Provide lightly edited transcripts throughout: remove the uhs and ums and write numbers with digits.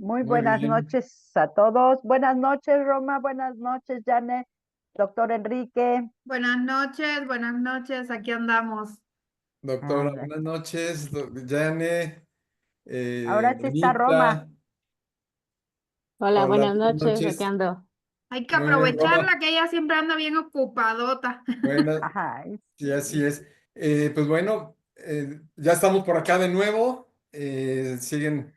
Muy Muy buenas bien, noches a todos. Buenas noches, Roma. Buenas noches, Janet. Doctor Enrique. Buenas noches, aquí andamos. doctora, Anda. buenas noches, Jane, Ahora sí está Roma. Donita, Hola, hola, buenas buenas noches, aquí noches, ando. Hay que muy bien, Roma, aprovecharla que ella siempre anda bien ocupadota. buenas, Ajá. sí, así es. Pues bueno, ya estamos por acá de nuevo, siguen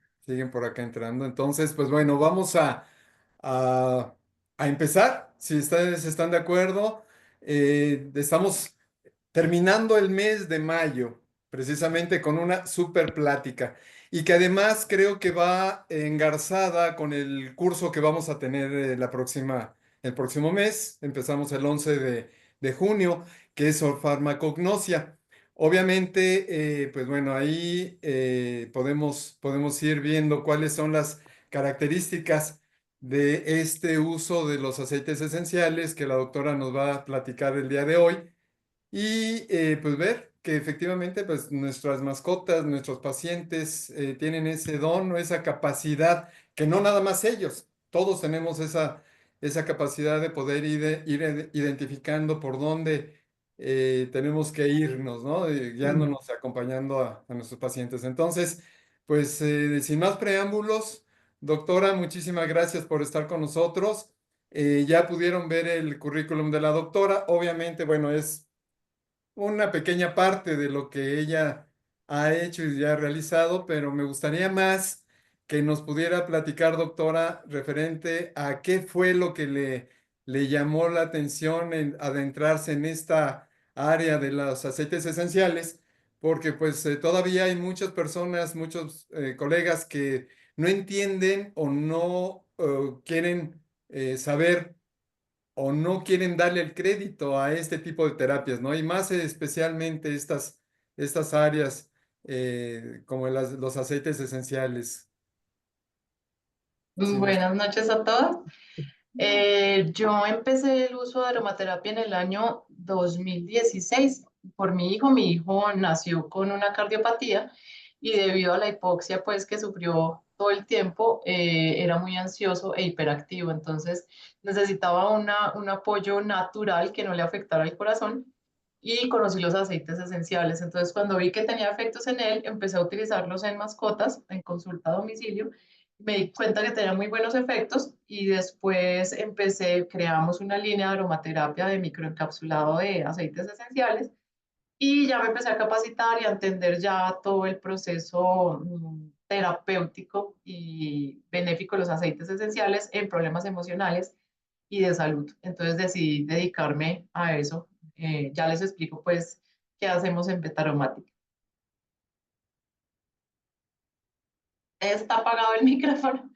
por acá entrando, entonces, pues bueno, vamos a, a empezar, si ustedes están de acuerdo. Estamos terminando el mes de mayo, precisamente con una super plática y que además creo que va engarzada con el curso que vamos a tener el próximo mes. Empezamos el 11 de junio, que es farmacognosia. Obviamente, pues bueno, ahí podemos ir viendo cuáles son las características de este uso de los aceites esenciales que la doctora nos va a platicar el día de hoy y pues ver que efectivamente pues nuestras mascotas, nuestros pacientes tienen ese don o esa capacidad, que no nada más ellos, todos tenemos esa capacidad de poder identificando por dónde tenemos que irnos, ¿no? Guiándonos, acompañando a nuestros pacientes. Entonces, pues sin más preámbulos, doctora, muchísimas gracias por estar con nosotros. Ya pudieron ver el currículum de la doctora. Obviamente, bueno, es una pequeña parte de lo que ella ha hecho y ya ha realizado, pero me gustaría más que nos pudiera platicar, doctora, referente a qué fue lo que le llamó la atención en adentrarse en esta área de los aceites esenciales, porque pues todavía hay muchas personas, muchos colegas que no entienden o no quieren saber o no quieren darle el crédito a este tipo de terapias, ¿no? Y más especialmente estas áreas como los aceites esenciales. Sí, Buenas noches a todos. Yo empecé el uso de aromaterapia en el año 2016 por mi hijo. Mi hijo nació con una cardiopatía y debido a la hipoxia pues que sufrió todo el tiempo, era muy ansioso e hiperactivo. Entonces necesitaba un apoyo natural que no le afectara el corazón y conocí los aceites esenciales. Entonces cuando vi que tenía efectos en él, empecé a utilizarlos en mascotas, en consulta a domicilio. Me di cuenta que tenía muy buenos efectos y después creamos una línea de aromaterapia de microencapsulado de aceites esenciales y ya me empecé a capacitar y a entender ya todo el proceso terapéutico y benéfico de los aceites esenciales en problemas emocionales y de salud. Entonces decidí dedicarme a eso. Ya les explico pues qué hacemos en Betaromática. Está apagado el micrófono.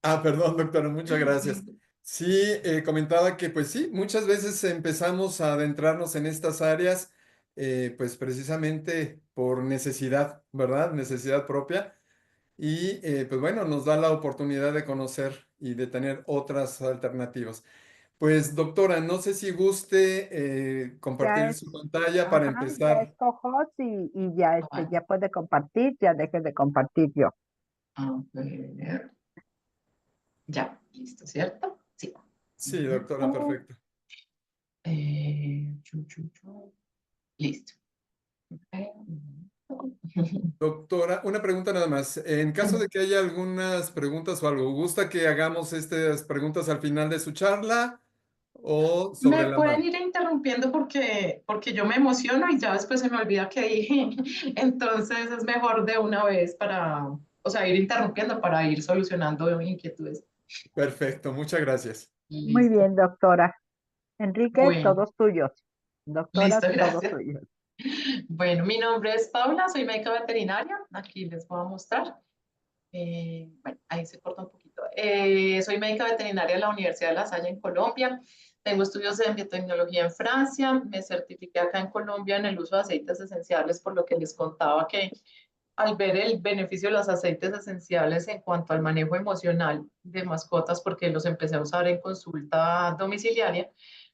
Ah, perdón, doctora, muchas gracias. Sí, comentaba que pues sí, muchas veces empezamos a adentrarnos en estas áreas, pues precisamente por necesidad, ¿verdad? Necesidad propia. Y pues bueno, nos da la oportunidad de conocer y de tener otras alternativas. Pues doctora, no sé si guste Ya compartir es, su pantalla para ajá, ya es empezar. co-host y ya, Bueno, ya puede compartir, ya deje de compartir yo. a ver. Ya, listo, ¿cierto? Sí. Sí, doctora, perfecto. Listo. Doctora, una pregunta nada más. En caso de que haya algunas preguntas o algo, ¿gusta que hagamos estas preguntas al final de su charla o sobre Me la pueden marcha? ir interrumpiendo porque yo me emociono y ya después se me olvida qué dije. Entonces es mejor de una vez para, o sea, ir interrumpiendo para ir solucionando inquietudes. Perfecto, muchas gracias. Muy Listo. bien, doctora. Enrique, Bueno, todos tuyos. Doctora, listo, todos gracias. tuyos. Bueno, mi nombre es Paula, soy médica veterinaria. Aquí les voy a mostrar. Bueno, ahí se corta un poquito. Soy médica veterinaria de la Universidad de La Salle en Colombia. Tengo estudios en biotecnología en Francia. Me certifiqué acá en Colombia en el uso de aceites esenciales, por lo que les contaba que al ver el beneficio de los aceites esenciales en cuanto al manejo emocional de mascotas, porque los empecé a usar en consulta domiciliaria,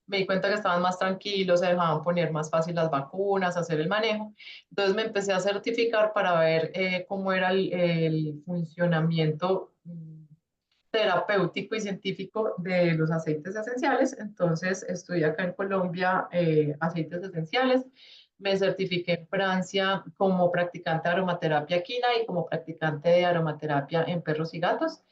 me di cuenta que estaban más tranquilos, se dejaban poner más fácil las vacunas, hacer el manejo. Entonces me empecé a certificar para ver cómo era el funcionamiento terapéutico y científico de los aceites esenciales. Entonces estudié acá en Colombia aceites esenciales. Me certifiqué en Francia como practicante de aromaterapia equina y como practicante de aromaterapia en perros y gatos.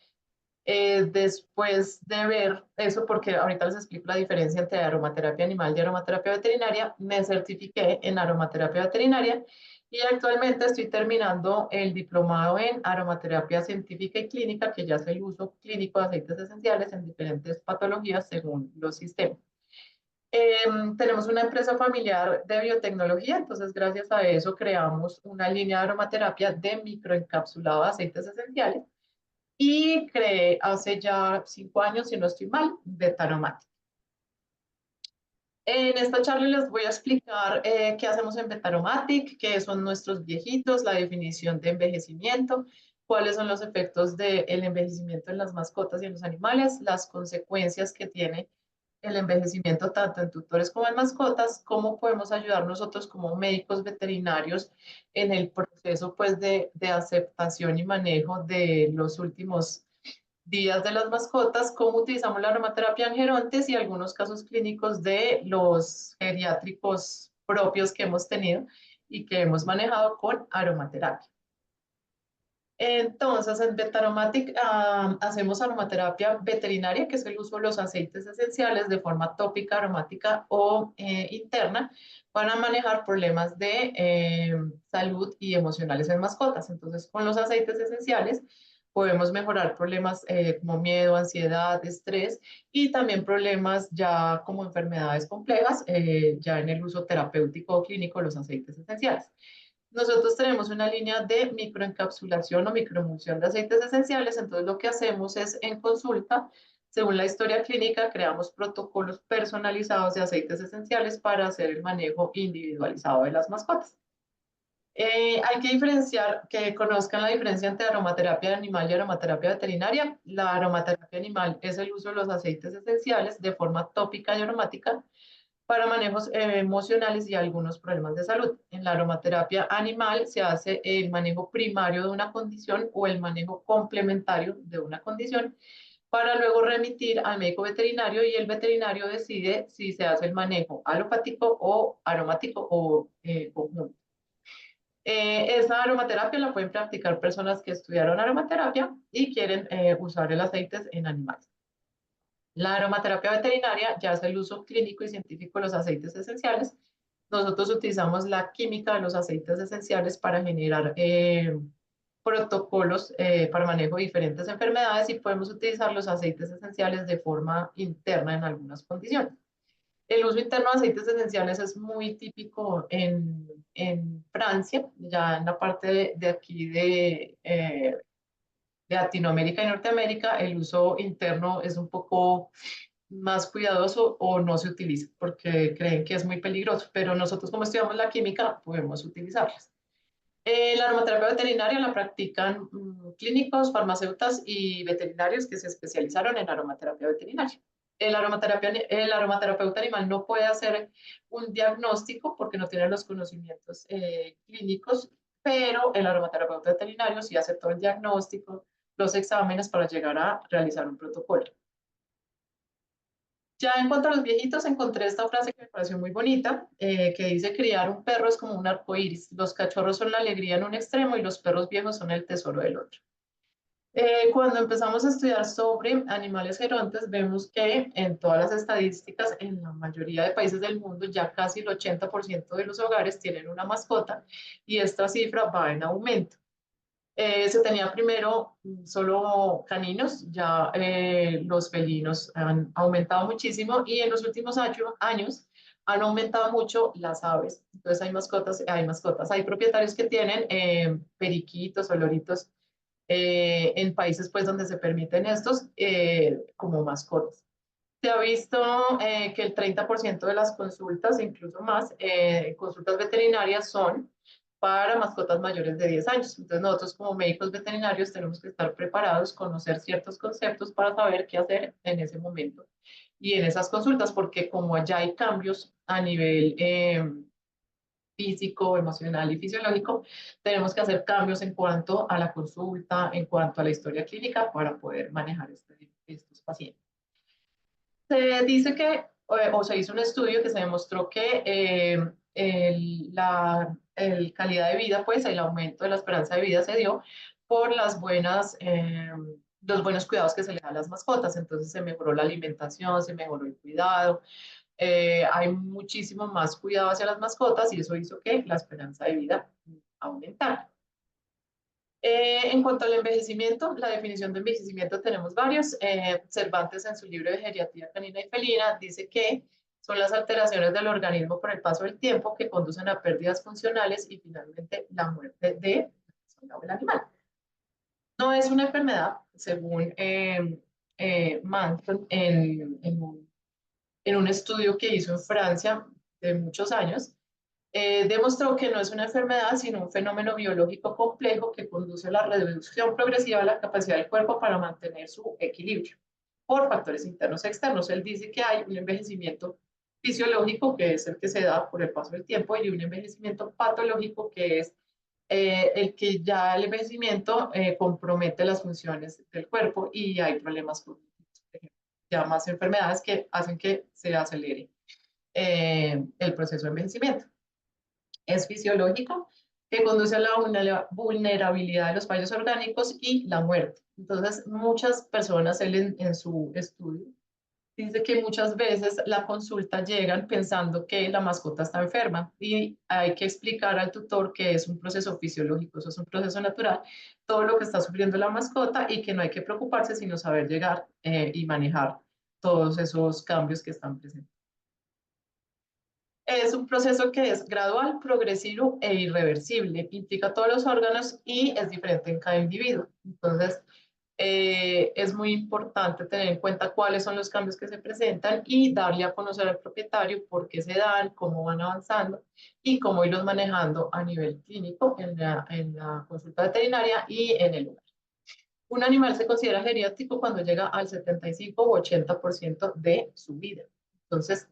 Después de ver eso, porque ahorita les explico la diferencia entre aromaterapia animal y aromaterapia veterinaria, me certifiqué en aromaterapia veterinaria y actualmente estoy terminando el diplomado en aromaterapia científica y clínica, que ya es el uso clínico de aceites esenciales en diferentes patologías según los sistemas. Tenemos una empresa familiar de biotecnología, entonces gracias a eso creamos una línea de aromaterapia de microencapsulado de aceites esenciales y creé hace ya 5 años, si no estoy mal, Betaromatic. En esta charla les voy a explicar qué hacemos en Betaromatic, qué son nuestros viejitos, la definición de envejecimiento, cuáles son los efectos del envejecimiento en las mascotas y en los animales, las consecuencias que tiene el envejecimiento tanto en tutores como en mascotas, cómo podemos ayudar nosotros como médicos veterinarios en el proceso pues de aceptación y manejo de los últimos días de las mascotas, cómo utilizamos la aromaterapia en gerontes y algunos casos clínicos de los geriátricos propios que hemos tenido y que hemos manejado con aromaterapia. Entonces, en Betaromatic hacemos aromaterapia veterinaria, que es el uso de los aceites esenciales de forma tópica, aromática o interna para manejar problemas de salud y emocionales en mascotas. Entonces, con los aceites esenciales podemos mejorar problemas como miedo, ansiedad, estrés y también problemas ya como enfermedades complejas, ya en el uso terapéutico o clínico de los aceites esenciales. Nosotros tenemos una línea de microencapsulación o microemulsión de aceites esenciales, entonces lo que hacemos es en consulta, según la historia clínica, creamos protocolos personalizados de aceites esenciales para hacer el manejo individualizado de las mascotas. Hay que diferenciar, que conozcan la diferencia entre aromaterapia animal y aromaterapia veterinaria. La aromaterapia animal es el uso de los aceites esenciales de forma tópica y aromática para manejos emocionales y algunos problemas de salud. En la aromaterapia animal se hace el manejo primario de una condición o el manejo complementario de una condición para luego remitir al médico veterinario y el veterinario decide si se hace el manejo alopático o aromático o conjunto. Esa aromaterapia la pueden practicar personas que estudiaron aromaterapia y quieren usar el aceite en animales. La aromaterapia veterinaria ya es el uso clínico y científico de los aceites esenciales. Nosotros utilizamos la química de los aceites esenciales para generar protocolos para manejo de diferentes enfermedades y podemos utilizar los aceites esenciales de forma interna en algunas condiciones. El uso interno de aceites esenciales es muy típico en Francia, ya en la parte de aquí de Latinoamérica y Norteamérica, el uso interno es un poco más cuidadoso o no se utiliza porque creen que es muy peligroso, pero nosotros como estudiamos la química podemos utilizarlas. La aromaterapia veterinaria la practican clínicos, farmacéuticos y veterinarios que se especializaron en aromaterapia veterinaria. El aromaterapeuta animal no puede hacer un diagnóstico porque no tiene los conocimientos clínicos, pero el aromaterapeuta veterinario sí hace todo el diagnóstico, los exámenes para llegar a realizar un protocolo. Ya en cuanto a los viejitos, encontré esta frase que me pareció muy bonita, que dice, criar un perro es como un arco iris. Los cachorros son la alegría en un extremo y los perros viejos son el tesoro del otro. Cuando empezamos a estudiar sobre animales gerontes, vemos que en todas las estadísticas, en la mayoría de países del mundo, ya casi el 80% de los hogares tienen una mascota y esta cifra va en aumento. Se tenía primero solo caninos, ya los felinos han aumentado muchísimo y en los últimos años han aumentado mucho las aves. Entonces hay propietarios que tienen periquitos o loritos en países pues donde se permiten estos como mascotas. Se ha visto que el 30% de las consultas, incluso más, consultas veterinarias son para mascotas mayores de 10 años. Entonces nosotros como médicos veterinarios tenemos que estar preparados, conocer ciertos conceptos para saber qué hacer en ese momento y en esas consultas, porque como allá hay cambios a nivel físico, emocional y fisiológico, tenemos que hacer cambios en cuanto a la consulta, en cuanto a la historia clínica para poder manejar estos pacientes. Se dice que, o se hizo un estudio que se demostró que la calidad de vida, pues el aumento de la esperanza de vida se dio por los buenos cuidados que se le da a las mascotas. Entonces se mejoró la alimentación, se mejoró el cuidado, hay muchísimo más cuidado hacia las mascotas y eso hizo que la esperanza de vida aumentara. En cuanto al envejecimiento, la definición de envejecimiento tenemos varios. Cervantes en su libro de Geriatría Canina y Felina dice que son las alteraciones del organismo por el paso del tiempo que conducen a pérdidas funcionales y finalmente la muerte de la persona o el animal. No es una enfermedad, según Manton en un estudio que hizo en Francia de muchos años, demostró que no es una enfermedad, sino un fenómeno biológico complejo que conduce a la reducción progresiva de la capacidad del cuerpo para mantener su equilibrio por factores internos y externos. Él dice que hay un envejecimiento fisiológico, que es el que se da por el paso del tiempo, y un envejecimiento patológico, que es el que ya el envejecimiento compromete las funciones del cuerpo y hay problemas cognitivos, por ejemplo, ya más enfermedades que hacen que se acelere el proceso de envejecimiento. Es fisiológico, que conduce a la vulnerabilidad de los fallos orgánicos y la muerte. Entonces, muchas personas, él en su estudio, dice que muchas veces la consulta llegan pensando que la mascota está enferma y hay que explicar al tutor que es un proceso fisiológico, eso es un proceso natural, todo lo que está sufriendo la mascota y que no hay que preocuparse sino saber llegar y manejar todos esos cambios que están presentes. Es un proceso que es gradual, progresivo e irreversible, implica todos los órganos y es diferente en cada individuo. Entonces, es muy importante tener en cuenta cuáles son los cambios que se presentan y darle a conocer al propietario por qué se dan, cómo van avanzando y cómo irlos manejando a nivel clínico en la consulta veterinaria y en el lugar. Un animal se considera geriátrico cuando llega al 75 o 80% de su vida. Entonces,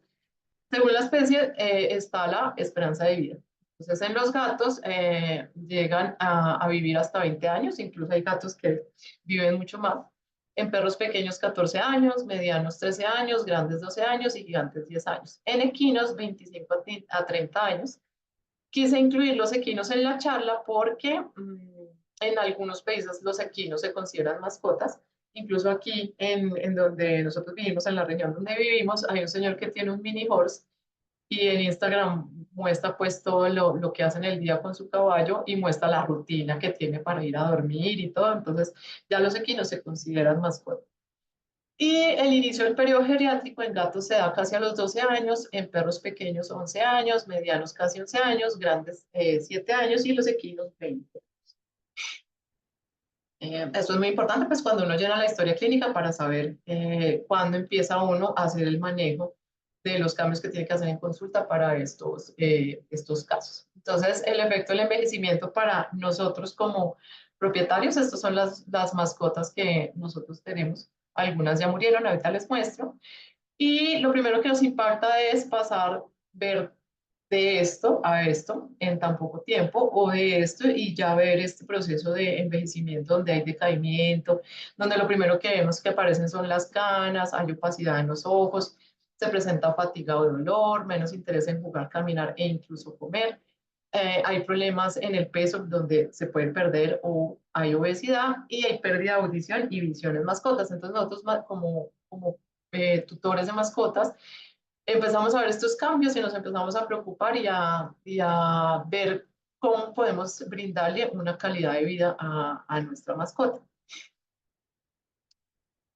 según la especie, está la esperanza de vida. Entonces, en los gatos llegan a vivir hasta 20 años, incluso hay gatos que viven mucho más. En perros pequeños, 14 años, medianos, 13 años, grandes, 12 años y gigantes, 10 años. En equinos, 25 a 30 años. Quise incluir los equinos en la charla porque en algunos países los equinos se consideran mascotas. Incluso aquí, en donde nosotros vivimos, en la región donde vivimos, hay un señor que tiene un mini horse y en Instagram muestra pues todo lo que hace en el día con su caballo y muestra la rutina que tiene para ir a dormir y todo. Entonces, ya los equinos se consideran mascotas. Y el inicio del periodo geriátrico en gatos se da casi a los 12 años, en perros pequeños 11 años, medianos casi 11 años, grandes 7 años y los equinos 20. Esto es muy importante pues cuando uno llena la historia clínica para saber cuándo empieza uno a hacer el manejo de los cambios que tiene que hacer en consulta para estos casos. Entonces, el efecto del envejecimiento para nosotros como propietarios, estas son las mascotas que nosotros tenemos. Algunas ya murieron, ahorita les muestro. Y lo primero que nos impacta es ver de esto a esto en tan poco tiempo o de esto y ya ver este proceso de envejecimiento donde hay decaimiento, donde lo primero que vemos que aparecen son las canas, hay opacidad en los ojos, se presenta fatiga o dolor, menos interés en jugar, caminar e incluso comer. Hay problemas en el peso donde se pueden perder o hay obesidad y hay pérdida de audición y visión en mascotas. Entonces nosotros como tutores de mascotas empezamos a ver estos cambios y nos empezamos a preocupar y a ver cómo podemos brindarle una calidad de vida a nuestra mascota.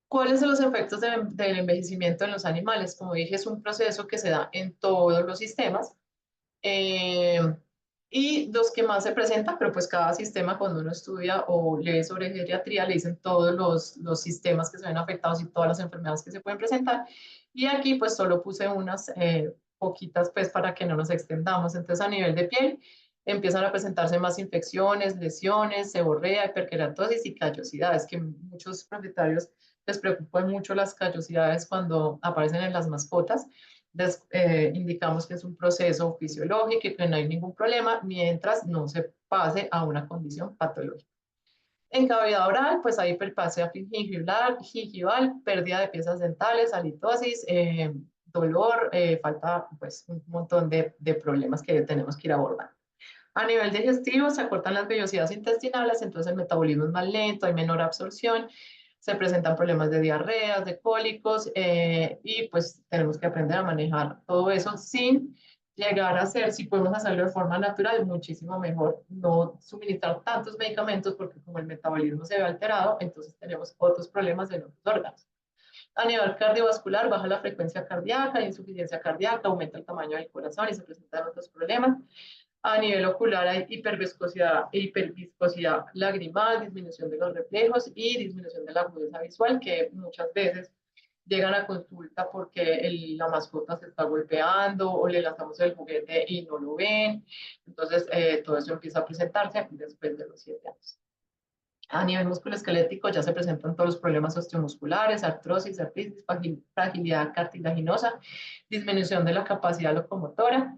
¿Cuáles son los efectos del envejecimiento en los animales? Como dije, es un proceso que se da en todos los sistemas. Y los que más se presentan, pero pues cada sistema cuando uno estudia o lee sobre geriatría le dicen todos los sistemas que se ven afectados y todas las enfermedades que se pueden presentar. Y aquí pues solo puse unas poquitas pues para que no nos extendamos. Entonces a nivel de piel, empiezan a presentarse más infecciones, lesiones, seborrea, hiperkeratosis y callosidades, que muchos propietarios les preocupan mucho las callosidades cuando aparecen en las mascotas. Les indicamos que es un proceso fisiológico y que no hay ningún problema mientras no se pase a una condición patológica. En cavidad oral, pues hay hiperplasia gingival, pérdida de piezas dentales, halitosis, dolor, falta pues un montón de problemas que tenemos que ir abordando. A nivel digestivo, se acortan las vellosidades intestinales, entonces el metabolismo es más lento, hay menor absorción, se presentan problemas de diarreas, de cólicos, y pues tenemos que aprender a manejar todo eso sin llegar a ser, si podemos hacerlo de forma natural, muchísimo mejor, no suministrar tantos medicamentos porque como el metabolismo se ve alterado, entonces tenemos otros problemas de otros órganos. A nivel cardiovascular, baja la frecuencia cardíaca, insuficiencia cardíaca, aumenta el tamaño del corazón y se presentan otros problemas. A nivel ocular hay hiperviscosidad lagrimal, disminución de los reflejos y disminución de la agudeza visual, que muchas veces llegan a consulta porque la mascota se está golpeando o le lanzamos el juguete y no lo ven. Entonces, todo eso empieza a presentarse después de los 7 años. A nivel musculoesquelético ya se presentan todos los problemas osteomusculares, artrosis, artritis, fragilidad cartilaginosa, disminución de la capacidad locomotora.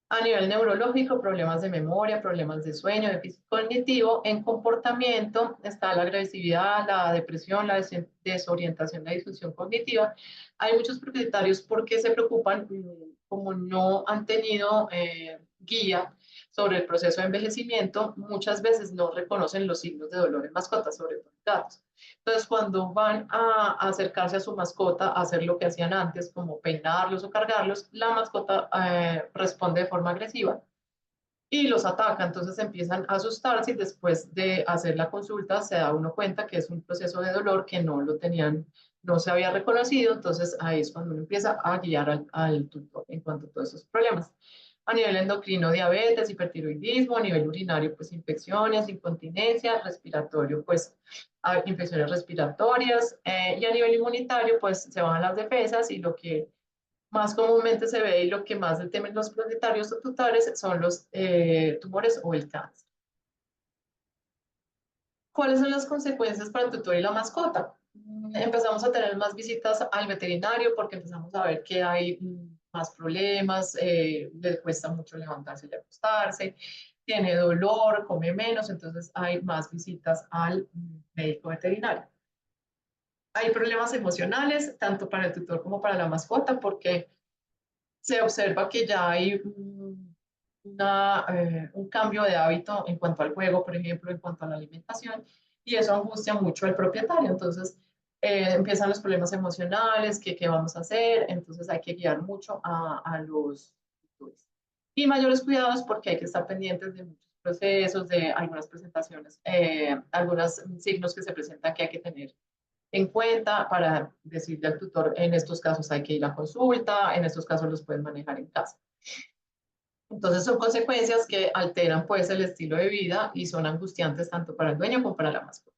A nivel neurológico, problemas de memoria, problemas de sueño, déficit cognitivo. En comportamiento está la agresividad, la depresión, la desorientación, la disfunción cognitiva. Hay muchos propietarios porque se preocupan, como no han tenido guía sobre el proceso de envejecimiento, muchas veces no reconocen los signos de dolor en mascotas, sobre todo en gatos. Entonces, cuando van a acercarse a su mascota, a hacer lo que hacían antes, como peinarlos o cargarlos, la mascota responde de forma agresiva y los ataca. Entonces empiezan a asustarse y después de hacer la consulta se da uno cuenta que es un proceso de dolor que no lo tenían, no se había reconocido. Entonces ahí es cuando uno empieza a guiar al tutor en cuanto a todos esos problemas. A nivel endocrino, diabetes, hipertiroidismo, a nivel urinario, pues infecciones, incontinencia, respiratorio, pues infecciones respiratorias, y a nivel inmunitario, pues se bajan las defensas y lo que más comúnmente se ve y lo que más temen los propietarios o tutores son los tumores o el cáncer. ¿Cuáles son las consecuencias para el tutor y la mascota? Empezamos a tener más visitas al veterinario porque empezamos a ver que hay más problemas, le cuesta mucho levantarse y acostarse, tiene dolor, come menos, entonces hay más visitas al médico veterinario. Hay problemas emocionales, tanto para el tutor como para la mascota, porque se observa que ya hay un cambio de hábito en cuanto al juego, por ejemplo, en cuanto a la alimentación, y eso angustia mucho al propietario. Entonces, empiezan los problemas emocionales, qué vamos a hacer, entonces hay que guiar mucho a los tutores. Y mayores cuidados porque hay que estar pendientes de muchos procesos, de algunas presentaciones, algunos signos que se presentan que hay que tener en cuenta para decirle al tutor, en estos casos hay que ir a consulta, en estos casos los pueden manejar en casa. Entonces son consecuencias que alteran pues el estilo de vida y son angustiantes tanto para el dueño como para la mascota.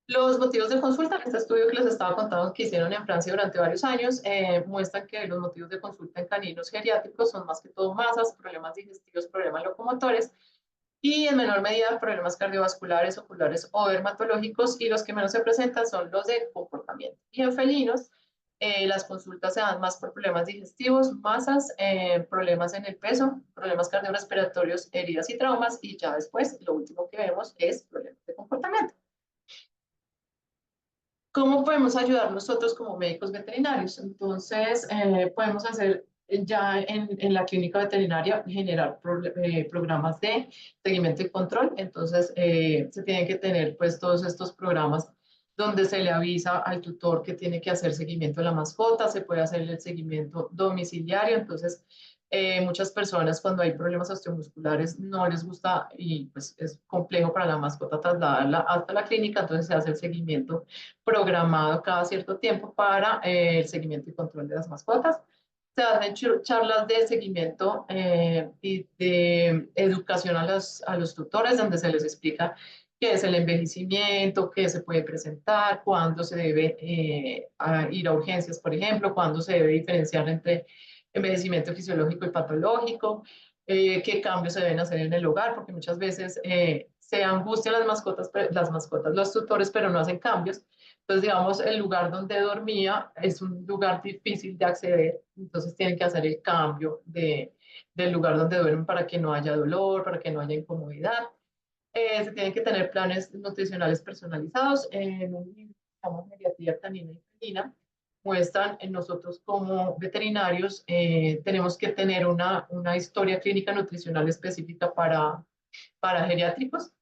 Los motivos de consulta, en este estudio que les estaba contando que hicieron en Francia durante varios años, muestran que los motivos de consulta en caninos geriátricos son más que todo masas, problemas digestivos, problemas locomotores, y en menor medida problemas cardiovasculares, oculares o dermatológicos, y los que menos se presentan son los de comportamiento. Y en felinos, las consultas se dan más por problemas digestivos, masas, problemas en el peso, problemas cardiorrespiratorios, heridas y traumas, y ya después lo último que vemos es problemas de comportamiento. ¿Cómo podemos ayudar nosotros como médicos veterinarios? Entonces, podemos hacer ya en la clínica veterinaria, generar programas de seguimiento y control. Entonces, se tienen que tener pues todos estos programas donde se le avisa al tutor que tiene que hacer seguimiento de la mascota, se puede hacer el seguimiento domiciliario. Entonces, muchas personas cuando hay problemas osteomusculares no les gusta y pues es complejo para la mascota trasladarla hasta la clínica, entonces se hace el seguimiento programado cada cierto tiempo para el seguimiento y control de las mascotas. Se hacen charlas de seguimiento y de educación a los tutores donde se les explica qué es el envejecimiento, qué se puede presentar, cuándo se debe ir a urgencias, por ejemplo, cuándo se debe diferenciar entre envejecimiento fisiológico y patológico, qué cambios se deben hacer en el hogar, porque muchas veces se angustian los tutores, pero no hacen cambios. Entonces, digamos, el lugar donde dormía es un lugar difícil de acceder, entonces tienen que hacer el cambio del lugar donde duermen para que no haya dolor, para que no haya incomodidad. Se tienen que tener planes nutricionales personalizados. En un libro que se llama Geriatría Canina y Felina, muestran en nosotros como veterinarios, tenemos que tener una historia clínica nutricional específica para geriátricos,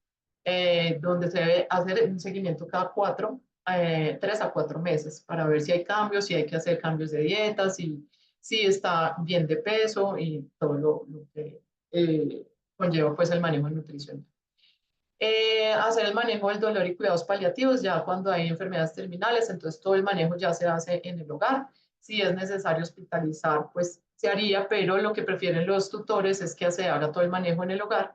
donde se debe hacer un seguimiento cada 3 a 4 meses para ver si hay cambios, si hay que hacer cambios de dieta, si está bien de peso y todo lo que conlleva pues el manejo nutricional. Hacer el manejo del dolor y cuidados paliativos ya cuando hay enfermedades terminales, entonces todo el manejo ya se hace en el hogar. Si es necesario hospitalizar, pues se haría, pero lo que prefieren los tutores es que se haga todo el manejo en el hogar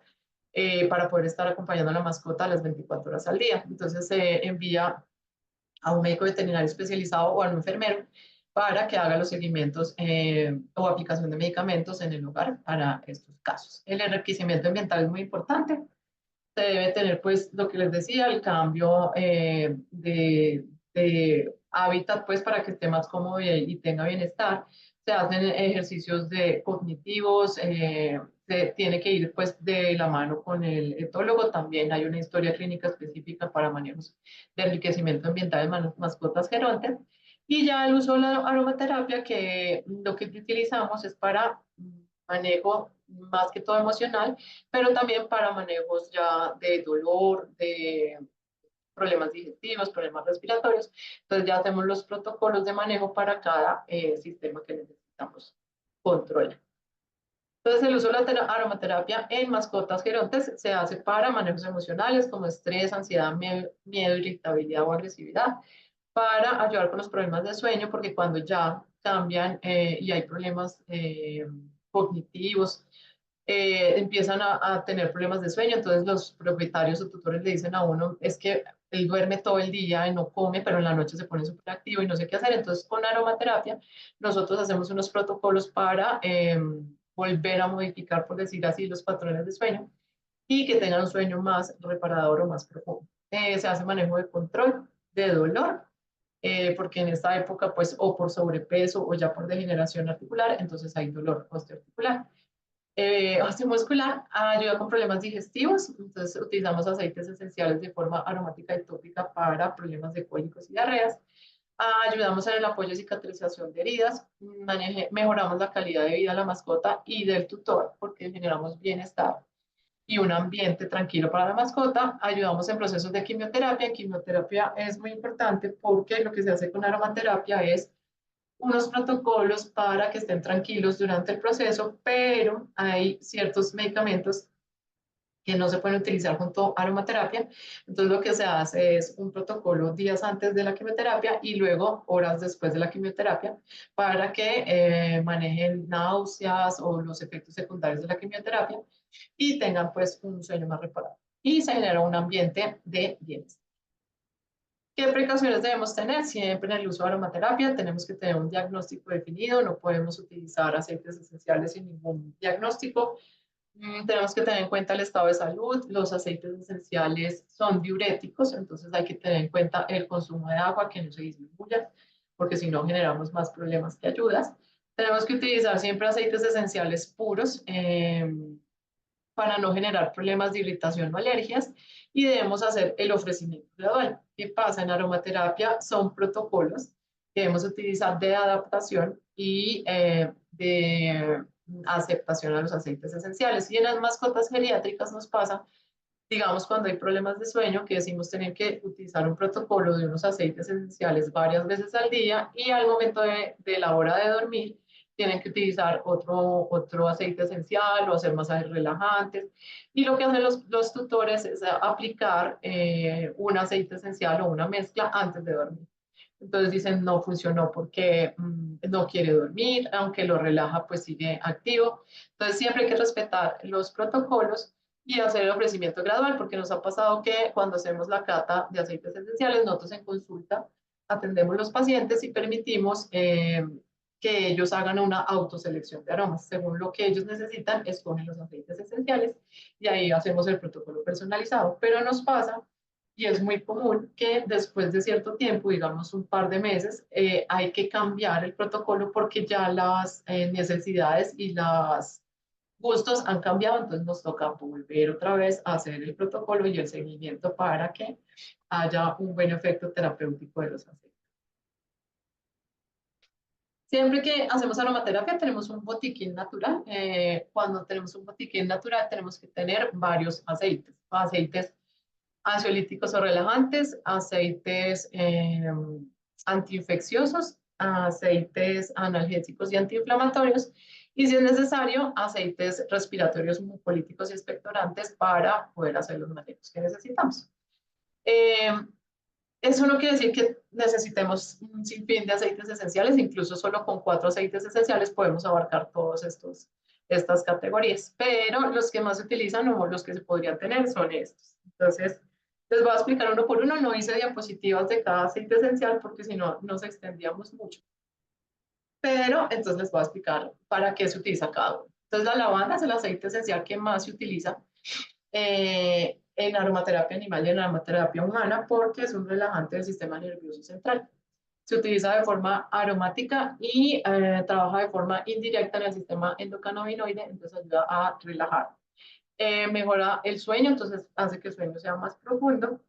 para poder estar acompañando a la mascota a las 24 horas al día. Entonces se envía a un médico veterinario especializado o a un enfermero para que haga los seguimientos o aplicación de medicamentos en el hogar para estos casos. El enriquecimiento ambiental es muy importante. Se debe tener, pues, lo que les decía, el cambio de hábitat, pues, para que esté más cómodo y tenga bienestar. Se hacen ejercicios cognitivos, se tiene que ir, pues, de la mano con el etólogo. También hay una historia clínica específica para manejos de enriquecimiento ambiental de mascotas gerontes. Y ya el uso de la aromaterapia, que lo que utilizamos es para manejo más que todo emocional, pero también para manejos ya de dolor, de problemas digestivos, problemas respiratorios. Entonces ya hacemos los protocolos de manejo para cada sistema que necesitamos controlar. Entonces el uso de la aromaterapia en mascotas gerontes se hace para manejos emocionales como estrés, ansiedad, miedo, irritabilidad o agresividad, para ayudar con los problemas de sueño, porque cuando ya cambian y hay problemas cognitivos, empiezan a tener problemas de sueño, entonces los propietarios o tutores le dicen a uno, es que él duerme todo el día y no come, pero en la noche se pone súper activo y no sé qué hacer. Entonces con aromaterapia nosotros hacemos unos protocolos para volver a modificar, por decir así, los patrones de sueño y que tengan un sueño más reparador o más profundo. Se hace manejo de control de dolor, porque en esta época, pues, o por sobrepeso o ya por degeneración articular, entonces hay dolor osteoarticular. Osteomuscular ayuda con problemas digestivos, entonces utilizamos aceites esenciales de forma aromática y tópica para problemas de cólicos y diarreas. Ayudamos en el apoyo y cicatrización de heridas, mejoramos la calidad de vida de la mascota y del tutor porque generamos bienestar y un ambiente tranquilo para la mascota. Ayudamos en procesos de quimioterapia. En quimioterapia es muy importante porque lo que se hace con aromaterapia es unos protocolos para que estén tranquilos durante el proceso, pero hay ciertos medicamentos que no se pueden utilizar junto a aromaterapia. Entonces lo que se hace es un protocolo días antes de la quimioterapia y luego horas después de la quimioterapia para que manejen náuseas o los efectos secundarios de la quimioterapia y tengan pues un sueño más reparado. Y se genera un ambiente de bienestar. ¿Qué precauciones debemos tener? Siempre en el uso de aromaterapia tenemos que tener un diagnóstico definido, no podemos utilizar aceites esenciales sin ningún diagnóstico. Tenemos que tener en cuenta el estado de salud. Los aceites esenciales son diuréticos, entonces hay que tener en cuenta el consumo de agua, que no se disminuya, porque si no generamos más problemas que ayudas. Tenemos que utilizar siempre aceites esenciales puros para no generar problemas de irritación o alergias, y debemos hacer el ofrecimiento gradual. ¿Qué pasa en aromaterapia? Son protocolos que debemos utilizar de adaptación y de aceptación a los aceites esenciales. Y en las mascotas geriátricas nos pasa, digamos, cuando hay problemas de sueño, que decimos tener que utilizar un protocolo de unos aceites esenciales varias veces al día y al momento de la hora de dormir tienen que utilizar otro aceite esencial o hacer masajes relajantes. Y lo que hacen los tutores es aplicar un aceite esencial o una mezcla antes de dormir. Entonces dicen, no funcionó porque no quiere dormir, aunque lo relaja, pues sigue activo. Entonces siempre hay que respetar los protocolos y hacer el ofrecimiento gradual, porque nos ha pasado que cuando hacemos la cata de aceites esenciales, nosotros en consulta atendemos los pacientes y permitimos que que ellos hagan una autoselección de aromas. Según lo que ellos necesitan, escogen los aceites esenciales y ahí hacemos el protocolo personalizado. Pero nos pasa, y es muy común, que después de cierto tiempo, digamos un par de meses, hay que cambiar el protocolo porque ya las necesidades y los gustos han cambiado, entonces nos toca volver otra vez a hacer el protocolo y el seguimiento para que haya un buen efecto terapéutico de los aceites. Siempre que hacemos aromaterapia tenemos un botiquín natural. Cuando tenemos un botiquín natural tenemos que tener varios aceites. Aceites ansiolíticos o relajantes, aceites antiinfecciosos, aceites analgésicos y antiinflamatorios, y si es necesario, aceites respiratorios mucolíticos y expectorantes para poder hacer los manejos que necesitamos. Eso no quiere decir que necesitemos un sinfín de aceites esenciales, incluso solo con 4 aceites esenciales podemos abarcar todas estas categorías, pero los que más se utilizan o los que se podrían tener son estos. Entonces, les voy a explicar uno por uno, no hice diapositivas de cada aceite esencial porque si no nos extendíamos mucho. Pero entonces les voy a explicar para qué se utiliza cada uno. Entonces, la lavanda es el aceite esencial que más se utiliza en aromaterapia animal y en aromaterapia humana porque es un relajante del sistema nervioso central. Se utiliza de forma aromática y trabaja de forma indirecta en el sistema endocannabinoide, entonces ayuda a relajar. Mejora el sueño, entonces hace que el sueño sea más profundo.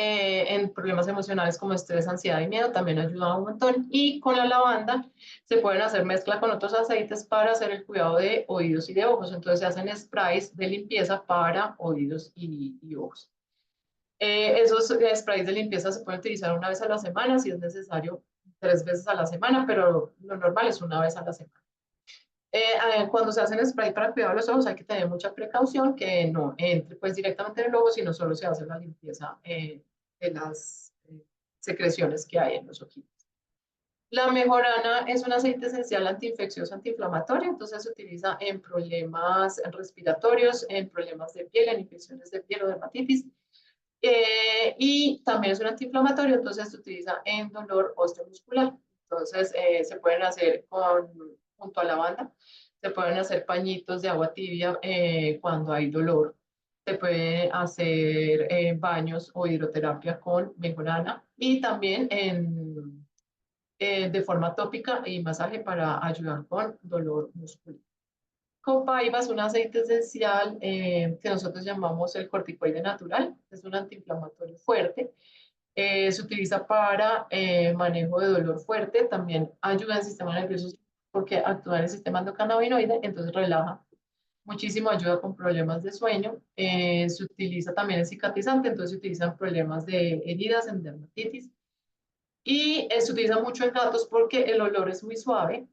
En problemas emocionales como estrés, ansiedad y miedo también ayuda un montón. Y con la lavanda se pueden hacer mezcla con otros aceites para hacer el cuidado de oídos y de ojos. Entonces se hacen sprays de limpieza para oídos y ojos. Esos sprays de limpieza se pueden utilizar una vez a la semana, si es necesario 3 veces a la semana, pero lo normal es una vez a la semana. Cuando se hacen spray para cuidar los ojos hay que tener mucha precaución que no entre pues directamente en el ojo, sino solo se hace la limpieza de las secreciones que hay en los ojitos. La mejorana es un aceite esencial antiinfeccioso, antiinflamatorio, entonces se utiliza en problemas respiratorios, en problemas de piel, en infecciones de piel o dermatitis. Y también es un antiinflamatorio, entonces se utiliza en dolor osteomuscular. Entonces se pueden hacer junto a lavanda, se pueden hacer pañitos de agua tibia cuando hay dolor. Se puede hacer baños o hidroterapia con mejorana y también de forma tópica y masaje para ayudar con dolor muscular. Copaiba es un aceite esencial que nosotros llamamos el corticoide natural, es un antiinflamatorio fuerte. Se utiliza para manejo de dolor fuerte, también ayuda al sistema nervioso porque actúa en el sistema endocannabinoide, entonces relaja muchísimo, ayuda con problemas de sueño. Se utiliza también en cicatrizante, entonces se utilizan problemas de heridas, en dermatitis. Y se utiliza mucho en gatos porque el olor es muy suave.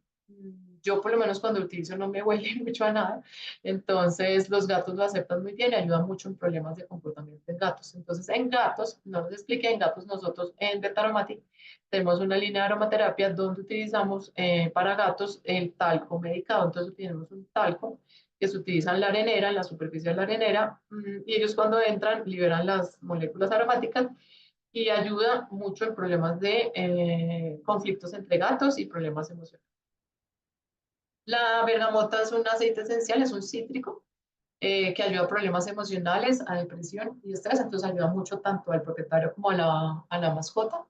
Yo por lo menos cuando lo utilizo no me huele mucho a nada. Entonces los gatos lo aceptan muy bien y ayuda mucho en problemas de comportamiento en gatos. Entonces en gatos, no les expliqué, en gatos nosotros en Betaromatic tenemos una línea de aromaterapia donde utilizamos para gatos el talco medicado. Entonces tenemos un talco que se utiliza en la arenera, en la superficie de la arenera, y ellos cuando entran liberan las moléculas aromáticas y ayuda mucho en problemas de conflictos entre gatos y problemas emocionales. La bergamota es un aceite esencial, es un cítrico que ayuda a problemas emocionales, a depresión y estrés, entonces ayuda mucho tanto al propietario como a la mascota.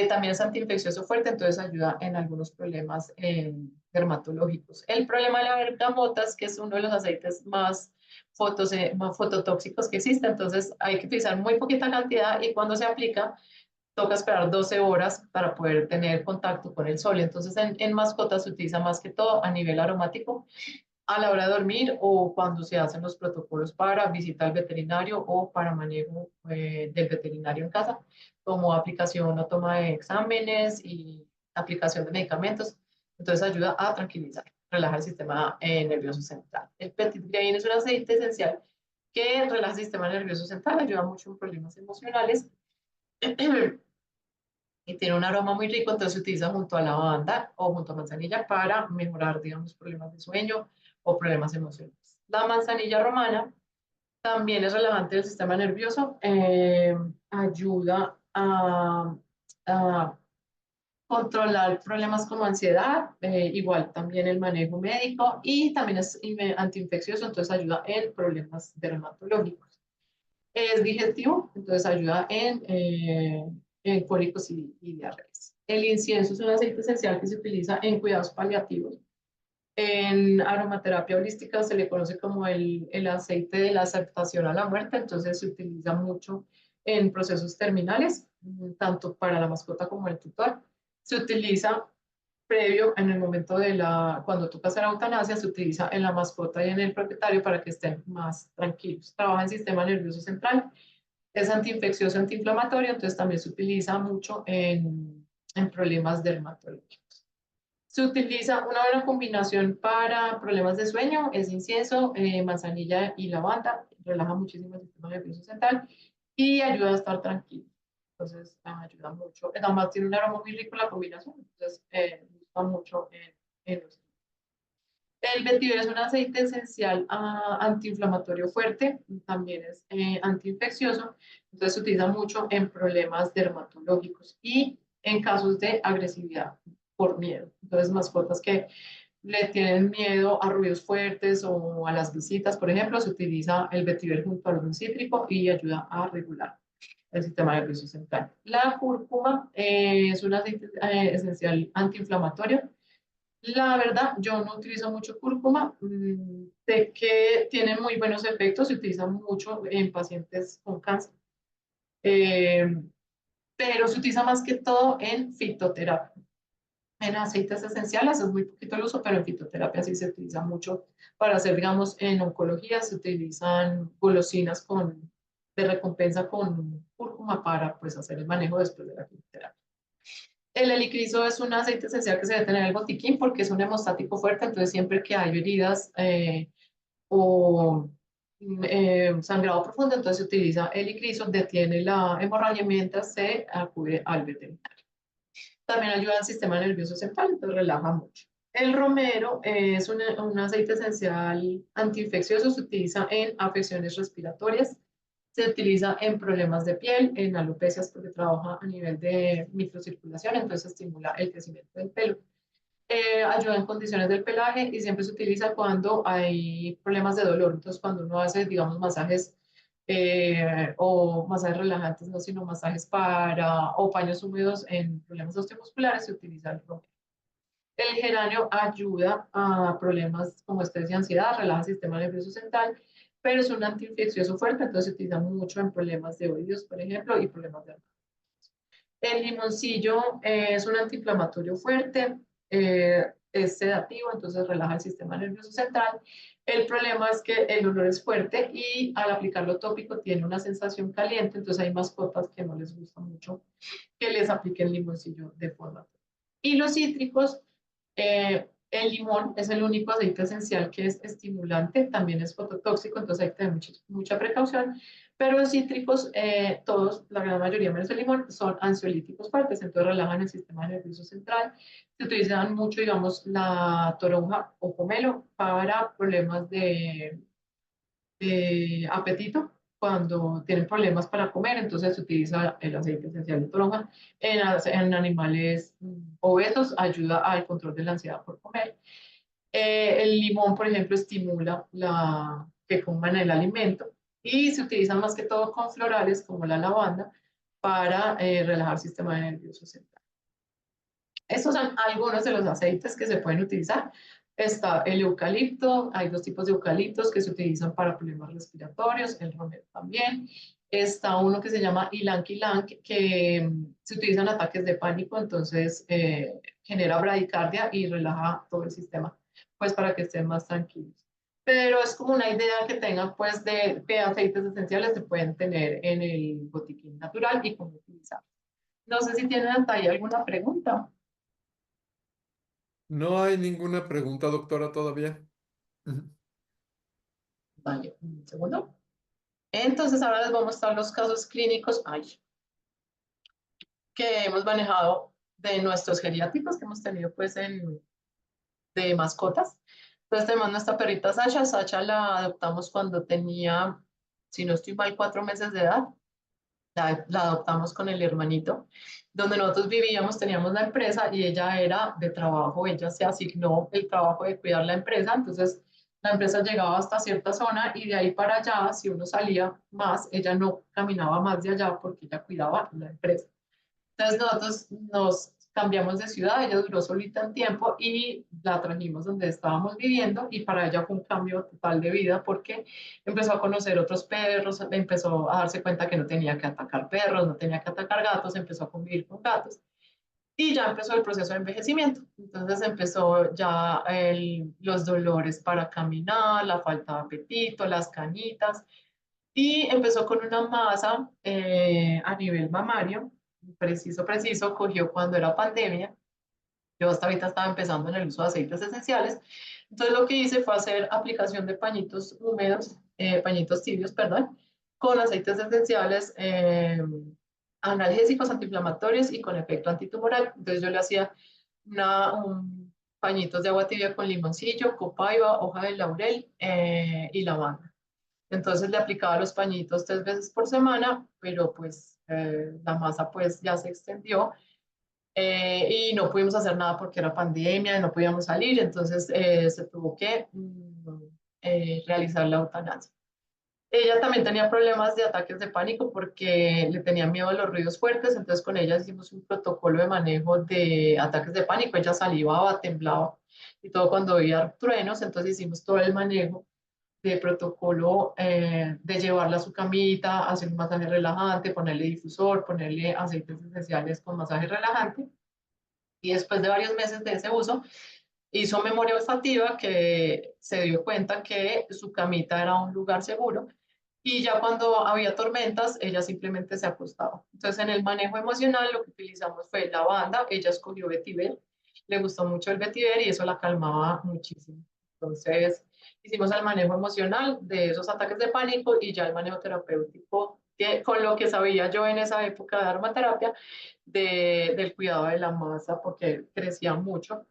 También es antiinfeccioso fuerte, entonces ayuda en algunos problemas dermatológicos. El problema de la bergamota es que es uno de los aceites más fototóxicos que existe, entonces hay que utilizar muy poquita cantidad y cuando se aplica toca esperar 12 horas para poder tener contacto con el sol. Entonces en mascotas se utiliza más que todo a nivel aromático a la hora de dormir o cuando se hacen los protocolos para visitar al veterinario o para manejo del veterinario en casa, como aplicación o toma de exámenes y aplicación de medicamentos. Entonces ayuda a tranquilizar, relajar el sistema nervioso central. El petit grain es un aceite esencial que relaja el sistema nervioso central, ayuda mucho en problemas emocionales y tiene un aroma muy rico, entonces se utiliza junto a lavanda o junto a manzanilla para mejorar, digamos, problemas de sueño o problemas emocionales. La manzanilla romana también es relajante del sistema nervioso, ayuda a controlar problemas como ansiedad, igual también el manejo médico y también es antiinfeccioso, entonces ayuda en problemas dermatológicos. Es digestivo, entonces ayuda en cólicos y diarreas. El incienso es un aceite esencial que se utiliza en cuidados paliativos. En aromaterapia holística se le conoce como el aceite de la aceptación a la muerte, entonces se utiliza mucho en procesos terminales, tanto para la mascota como el tutor. Se utiliza previo, en el momento cuando toca hacer eutanasia, se utiliza en la mascota y en el propietario para que estén más tranquilos. Trabaja en sistema nervioso central, es antiinfeccioso, antiinflamatorio, entonces también se utiliza mucho en problemas dermatológicos. Se utiliza una buena combinación para problemas de sueño, es incienso, manzanilla y lavanda, relaja muchísimo el sistema nervioso central y ayuda a estar tranquilo. Entonces, ayuda mucho. Además, tiene un aroma muy rico la combinación, entonces, gusta mucho en los. El vetiver es un aceite esencial antiinflamatorio fuerte, también es antiinfeccioso, entonces se utiliza mucho en problemas dermatológicos y en casos de agresividad por miedo. Entonces, mascotas que le tienen miedo a ruidos fuertes o a las visitas, por ejemplo, se utiliza el vetiver junto al algún cítrico y ayuda a regular el sistema nervioso central. La cúrcuma es un aceite esencial antiinflamatorio. La verdad, yo no utilizo mucho cúrcuma, sé que tiene muy buenos efectos, se utiliza mucho en pacientes con cáncer, eh, pero se utiliza más que todo en fitoterapia. En aceites esenciales es muy poquito el uso, pero en fitoterapia sí se utiliza mucho para hacer, digamos, en oncología se utilizan golosinas de recompensa con cúrcuma para pues, hacer el manejo después de la quimioterapia. El helicriso es un aceite esencial que se debe tener en el botiquín porque es un hemostático fuerte, entonces siempre que hay heridas o sangrado profundo, entonces se utiliza helicriso, detiene la hemorragia mientras se acude al veterinario. También ayuda al sistema nervioso central, entonces relaja mucho. El romero es un aceite esencial antiinfeccioso, se utiliza en afecciones respiratorias, se utiliza en problemas de piel, en alopecias porque trabaja a nivel de microcirculación, entonces estimula el crecimiento del pelo. Ayuda en condiciones del pelaje y siempre se utiliza cuando hay problemas de dolor. Entonces, cuando uno hace, digamos, masajes o masajes relajantes, no, sino masajes o paños húmedos en problemas osteomusculares, se utiliza el romero. El geranio ayuda a problemas como estrés y ansiedad, relaja el sistema nervioso central, pero es un antiinfeccioso fuerte, entonces se utiliza mucho en problemas de oídos, por ejemplo, y problemas de. El limoncillo es un antiinflamatorio fuerte, es sedativo, entonces relaja el sistema nervioso central. El problema es que el olor es fuerte y al aplicarlo tópico tiene una sensación caliente, entonces hay mascotas que no les gusta mucho que les apliquen limoncillo de forma. Y los cítricos, el limón es el único aceite esencial que es estimulante, también es fototóxico, entonces hay que tener mucha precaución. Pero los cítricos, todos, la gran mayoría menos el limón, son ansiolíticos fuertes, entonces relajan el sistema nervioso central. Se utilizan mucho, digamos, la toronja o pomelo para problemas de apetito, cuando tienen problemas para comer, entonces se utiliza el aceite esencial de toronja. En animales obesos ayuda al control de la ansiedad por comer. El limón, por ejemplo, estimula que coman el alimento y se utilizan más que todo con florales como la lavanda para relajar el sistema nervioso central. Estos son algunos de los aceites que se pueden utilizar. Está el eucalipto, hay dos tipos de eucaliptos que se utilizan para problemas respiratorios, el romero también. Está uno que se llama ylang ylang, que se utiliza en ataques de pánico, entonces genera bradicardia y relaja todo el sistema, pues para que estén más tranquilos. Pero es como una idea que tengan, pues, de qué aceites esenciales se pueden tener en el botiquín natural y cómo utilizar. No sé si tienen hasta ahí alguna pregunta. No hay ninguna pregunta, doctora, todavía. Vale, un segundo. Entonces ahora les voy a mostrar los casos clínicos que hemos manejado de nuestros geriátricos que hemos tenido pues de mascotas. Entonces tenemos nuestra perrita Sasha. Sasha la adoptamos cuando tenía, si no estoy mal, 4 meses de edad. la adoptamos con el hermanito. Donde nosotros vivíamos teníamos la empresa y ella era de trabajo, ella se asignó el trabajo de cuidar la empresa, entonces la empresa llegaba hasta cierta zona y de ahí para allá, si uno salía más, ella no caminaba más de allá porque ella cuidaba la empresa. Entonces nosotros nos cambiamos de ciudad, ella duró solita un tiempo y la trajimos donde estábamos viviendo y para ella fue un cambio total de vida porque empezó a conocer otros perros, empezó a darse cuenta que no tenía que atacar perros, no tenía que atacar gatos, empezó a convivir con gatos y ya empezó el proceso de envejecimiento. Entonces empezó ya los dolores para caminar, la falta de apetito, las canitas y empezó con una masa a nivel mamario, preciso, cogió cuando era pandemia. Yo hasta ahorita estaba empezando en el uso de aceites esenciales. Entonces lo que hice fue hacer aplicación de pañitos húmedos, pañitos tibios, perdón, con aceites esenciales analgésicos, antiinflamatorios y con efecto antitumoral. Entonces yo le hacía pañitos de agua tibia con limoncillo, copaiba, hoja de laurel y lavanda. Entonces le aplicaba los pañitos 3 veces por semana, pero pues la masa pues ya se extendió y no pudimos hacer nada porque era pandemia, no podíamos salir, entonces se tuvo que realizar la eutanasia. Ella también tenía problemas de ataques de pánico porque le tenía miedo a los ruidos fuertes, entonces con ella hicimos un protocolo de manejo de ataques de pánico, ella salivaba, temblaba y todo cuando oía truenos, entonces hicimos todo el manejo de protocolo de llevarla a su camita, hacer un masaje relajante, ponerle difusor, ponerle aceites esenciales con masaje relajante. Y después de varios meses de ese uso, hizo memoria olfativa que se dio cuenta que su camita era un lugar seguro y ya cuando había tormentas, ella simplemente se acostaba. Entonces, en el manejo emocional, lo que utilizamos fue lavanda, ella escogió vetiver, le gustó mucho el vetiver y eso la calmaba muchísimo. Entonces, hicimos el manejo emocional de esos ataques de pánico y ya el manejo terapéutico, que, con lo que sabía yo en esa época de aromaterapia, del cuidado de la masa, porque crecía mucho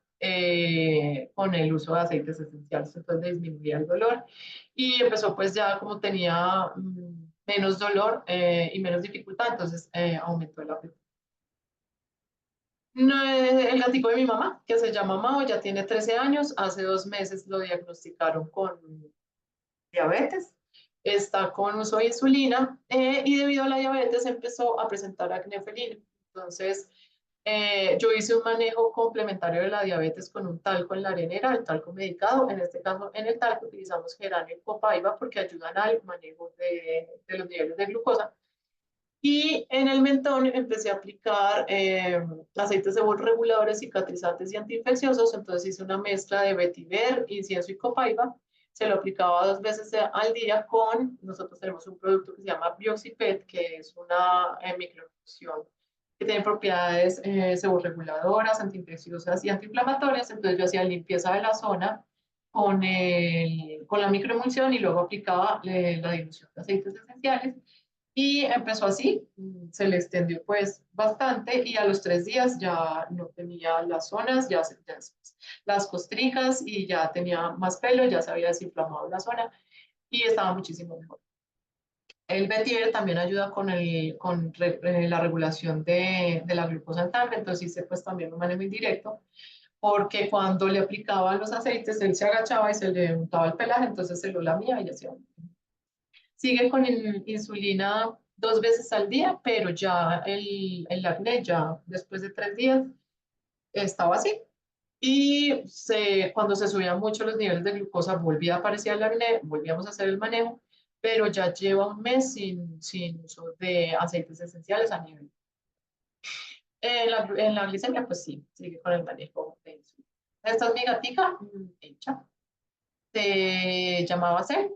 con el uso de aceites esenciales, entonces disminuía el dolor y empezó pues ya como tenía menos dolor y menos dificultad, entonces aumentó el apetito. No, el gatico de mi mamá, que se llama Mao, ya tiene 13 años, hace 2 meses lo diagnosticaron con diabetes, está con uso de insulina y debido a la diabetes empezó a presentar acné felino. Entonces, yo hice un manejo complementario de la diabetes con un talco en la arenera, el talco medicado. En este caso, en el talco utilizamos geranio y copaiba porque ayudan al manejo de los niveles de glucosa. Y en el mentón empecé a aplicar aceites de bol reguladores, cicatrizantes y antiinfecciosos. Entonces hice una mezcla de vetiver, incienso y copaiba. Se lo aplicaba 2 veces al día nosotros tenemos un producto que se llama Bioxipet, que es una microinfusión que tiene propiedades seborreguladoras, antiinfecciosas y antiinflamatorias. Entonces yo hacía limpieza de la zona con la microemulsión y luego aplicaba la dilución de aceites esenciales y empezó así, se le extendió pues bastante y a los 3 días ya no tenía las zonas, ya las costricas y ya tenía más pelo, ya se había desinflamado la zona y estaba muchísimo mejor. El vetiver también ayuda con la regulación de la glucosa en sangre, entonces hice pues también un manejo indirecto porque cuando le aplicaba los aceites él se agachaba y se le untaba el pelaje, entonces se lo lamía y hacía sigue con insulina 2 veces al día, pero ya el acné ya después de 3 días estaba así. Y cuando se subían mucho los niveles de glucosa, volvía a aparecer el acné, volvíamos a hacer el manejo, pero ya lleva un mes sin uso de aceites esenciales a nivel. En la glicemia, pues sí, sigue con el manejo de insulina. Esta es mi gatica, hecha. Se llamaba Zen,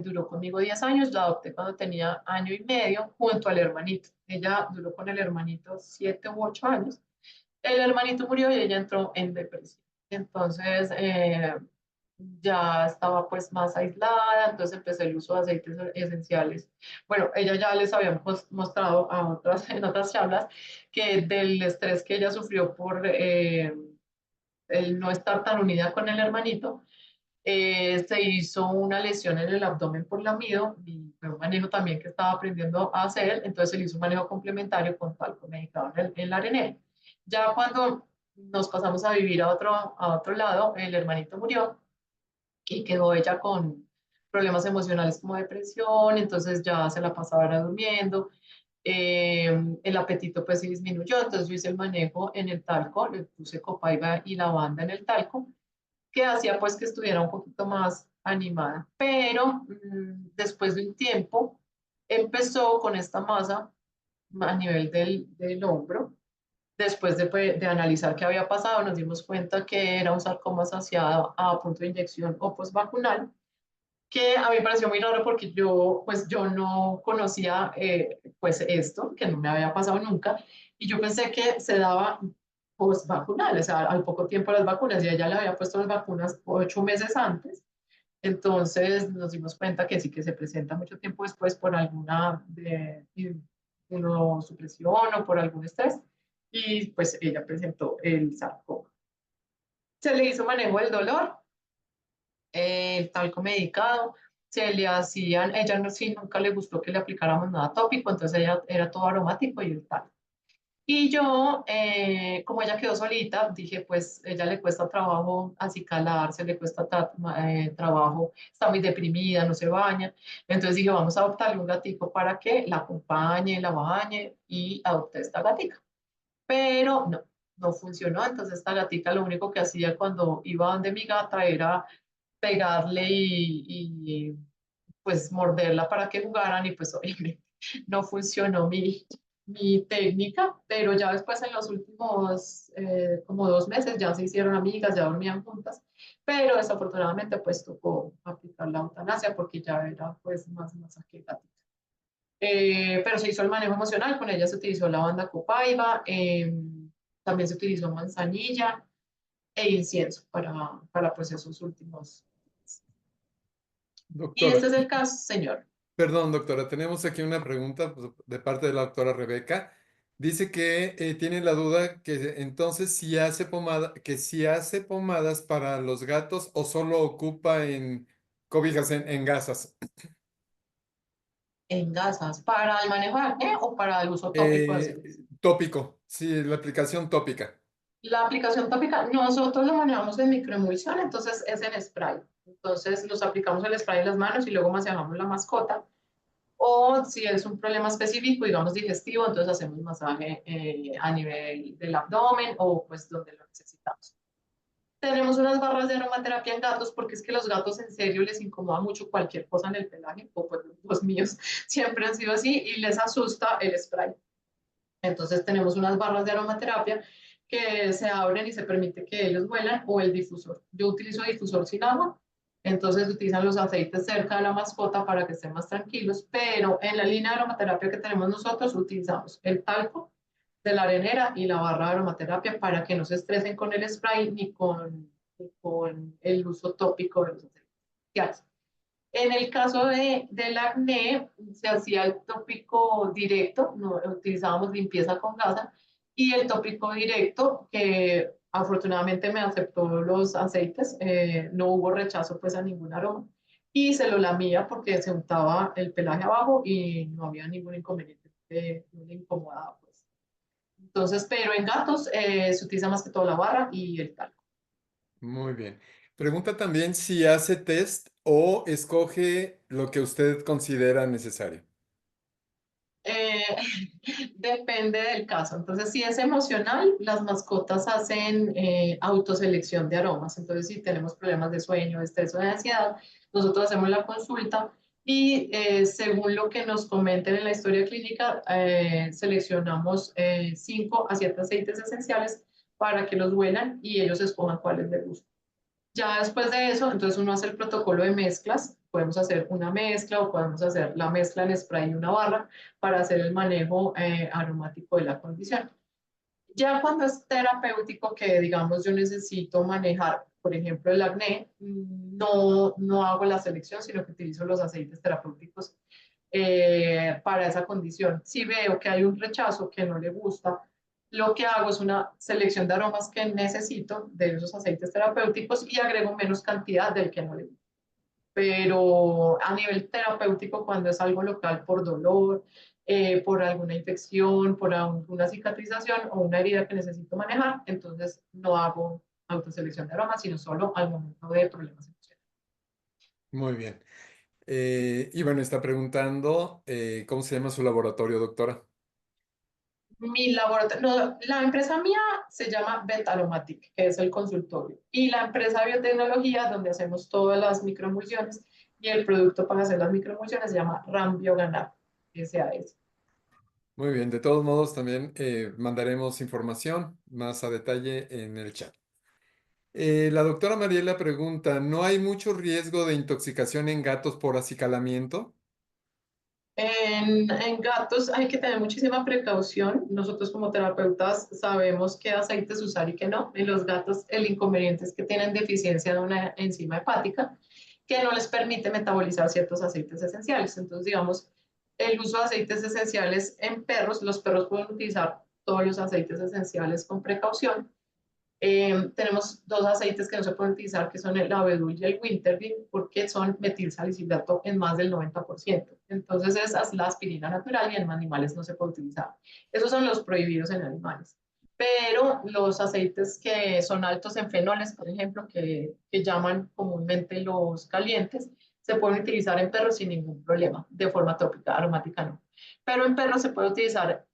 duró conmigo 10 años, la adopté cuando tenía año y medio junto al hermanito. Ella duró con el hermanito 7 u 8 años. El hermanito murió y ella entró en depresión. Entonces ya estaba pues más aislada, entonces empecé el uso de aceites esenciales. Bueno, ella ya les había mostrado en otras charlas que del estrés que ella sufrió por el no estar tan unida con el hermanito, Se hizo una lesión en el abdomen por lamido y fue un manejo también que estaba aprendiendo a hacer, entonces se le hizo un manejo complementario con talco medicado en la arenera. Ya cuando nos pasamos a vivir a otro lado, el hermanito murió y quedó ella con problemas emocionales como depresión, entonces ya se la pasaba era durmiendo, el apetito pues sí disminuyó, entonces yo hice el manejo en el talco, le puse copaiba y lavanda en el talco, que hacía pues que estuviera un poquito más animada, pero después de un tiempo empezó con esta masa a nivel del hombro. Después de analizar qué había pasado, nos dimos cuenta que era un sarcoma asociado a punto de inyección o postvacunal, que a mí me pareció muy raro porque yo no conocía pues esto, que no me había pasado nunca, y yo pensé que se daba postvacunal, o sea, al poco tiempo las vacunas, y ella le había puesto las vacunas 8 meses antes, entonces nos dimos cuenta que sí que se presenta mucho tiempo después por alguna inmunosupresión o por algún estrés, y pues ella presentó el sarcoma. Se le hizo manejo del dolor, el talco medicado, se le hacían, ella no, sí, nunca le gustó que le aplicáramos nada tópico, entonces ella era todo aromático y el talco. Y yo, como ella quedó solita, dije, pues ella le cuesta trabajo acicalarse, le cuesta trabajo, está muy deprimida, no se baña. Entonces dije, vamos a adoptarle un gatico para que la acompañe, la bañe y adopté esta gatica. Pero no, no funcionó. Entonces esta gatica lo único que hacía cuando iba donde mi gata era pegarle pues morderla para que jugaran y pues obviamente no funcionó mi técnica, pero ya después en los últimos como 2 meses ya se hicieron amigas, ya dormían juntas, pero desafortunadamente pues tocó aplicar la eutanasia porque ya era pues más que gatita. Pero se hizo el manejo emocional, con ella se utilizó la banda copaiba, también se utilizó manzanilla e incienso para pues esos últimos. Y Doctora, este es el caso, señor. perdón, doctora, tenemos aquí una pregunta pues, de parte de la doctora Rebeca. Dice que tiene la duda que entonces si hace si hace pomadas para los gatos o solo ocupa en cobijas en gasas. En gasas, ¿para el manejo de acné o para el uso tópico de aceite? Tópico, sí, la aplicación tópica. La aplicación tópica, nosotros lo manejamos en microemulsión, entonces es en spray. Entonces los aplicamos el spray en las manos y luego masajamos la mascota. O si es un problema específico, digamos digestivo, entonces hacemos masaje a nivel del abdomen o pues donde lo necesitamos. Tenemos unas barras de aromaterapia en gatos porque es que los gatos en serio les incomoda mucho cualquier cosa en el pelaje, o pues los míos siempre han sido así y les asusta el spray. Entonces tenemos unas barras de aromaterapia que se abren y se permite que ellos huelan o el difusor. Yo utilizo difusor sin agua, entonces utilizan los aceites cerca de la mascota para que estén más tranquilos, pero en la línea de aromaterapia que tenemos nosotros utilizamos el talco de la arenera y la barra de aromaterapia para que no se estresen con el spray ni con el uso tópico de los aceites. En el caso del acné, se hacía el tópico directo, no, utilizábamos limpieza con gasa, y el tópico directo, que afortunadamente me aceptó los aceites, no hubo rechazo pues a ningún aroma, y se lo lamía porque se untaba el pelaje abajo y no había ningún inconveniente, no le incomodaba pues. Entonces, pero en gatos se utiliza más que todo la barra y el talco. Muy bien. Pregunta también si hace test o escoge lo que usted considera necesario. Eh, depende del caso. Entonces, si es emocional, las mascotas hacen autoselección de aromas. Entonces, si tenemos problemas de sueño, de estrés o de ansiedad, nosotros hacemos la consulta y según lo que nos comenten en la historia clínica, seleccionamos 5 a 7 aceites esenciales para que los huelan y ellos escojan cuáles les gustan. Ya después de eso, entonces uno hace el protocolo de mezclas, podemos hacer una mezcla o podemos hacer la mezcla en spray y una barra para hacer el manejo aromático de la condición. Ya cuando es terapéutico, que digamos yo necesito manejar, por ejemplo, el acné, no hago la selección, sino que utilizo los aceites terapéuticos para esa condición. Si veo que hay un rechazo que no le gusta lo que hago es una selección de aromas que necesito de esos aceites terapéuticos y agrego menos cantidad del que no le gusta. Pero a nivel terapéutico, cuando es algo local por dolor, por alguna infección, por alguna cicatrización o una herida que necesito manejar, entonces no hago autoselección de aromas, sino solo al momento de problemas emocionales. Muy bien. Y bueno, está preguntando, ¿cómo se llama su laboratorio, doctora? Mi laboratorio, no, la empresa mía se llama Betaromatic, que es el consultorio, y la empresa de biotecnología, donde hacemos todas las microemulsiones, y el producto para hacer las microemulsiones se llama RAM Bioganar, SAS. Muy bien, de todos modos también mandaremos información más a detalle en el chat. La doctora Mariela pregunta, ¿no hay mucho riesgo de intoxicación en gatos por acicalamiento? En gatos hay que tener muchísima precaución. Nosotros como terapeutas sabemos qué aceites usar y qué no. En los gatos el inconveniente es que tienen deficiencia de una enzima hepática que no les permite metabolizar ciertos aceites esenciales. Entonces, digamos, el uso de aceites esenciales en perros, los perros pueden utilizar todos los aceites esenciales con precaución. Tenemos dos aceites que no se pueden utilizar, que son el abedul y el wintergreen, porque son metilsalicilato en más del 90%. Entonces, esa es la aspirina natural y en animales no se puede utilizar. Esos son los prohibidos en animales. Pero los aceites que son altos en fenoles, por ejemplo, que llaman comúnmente los calientes, se pueden utilizar en perros sin ningún problema, de forma tópica, aromática no. Pero en perros se puede utilizar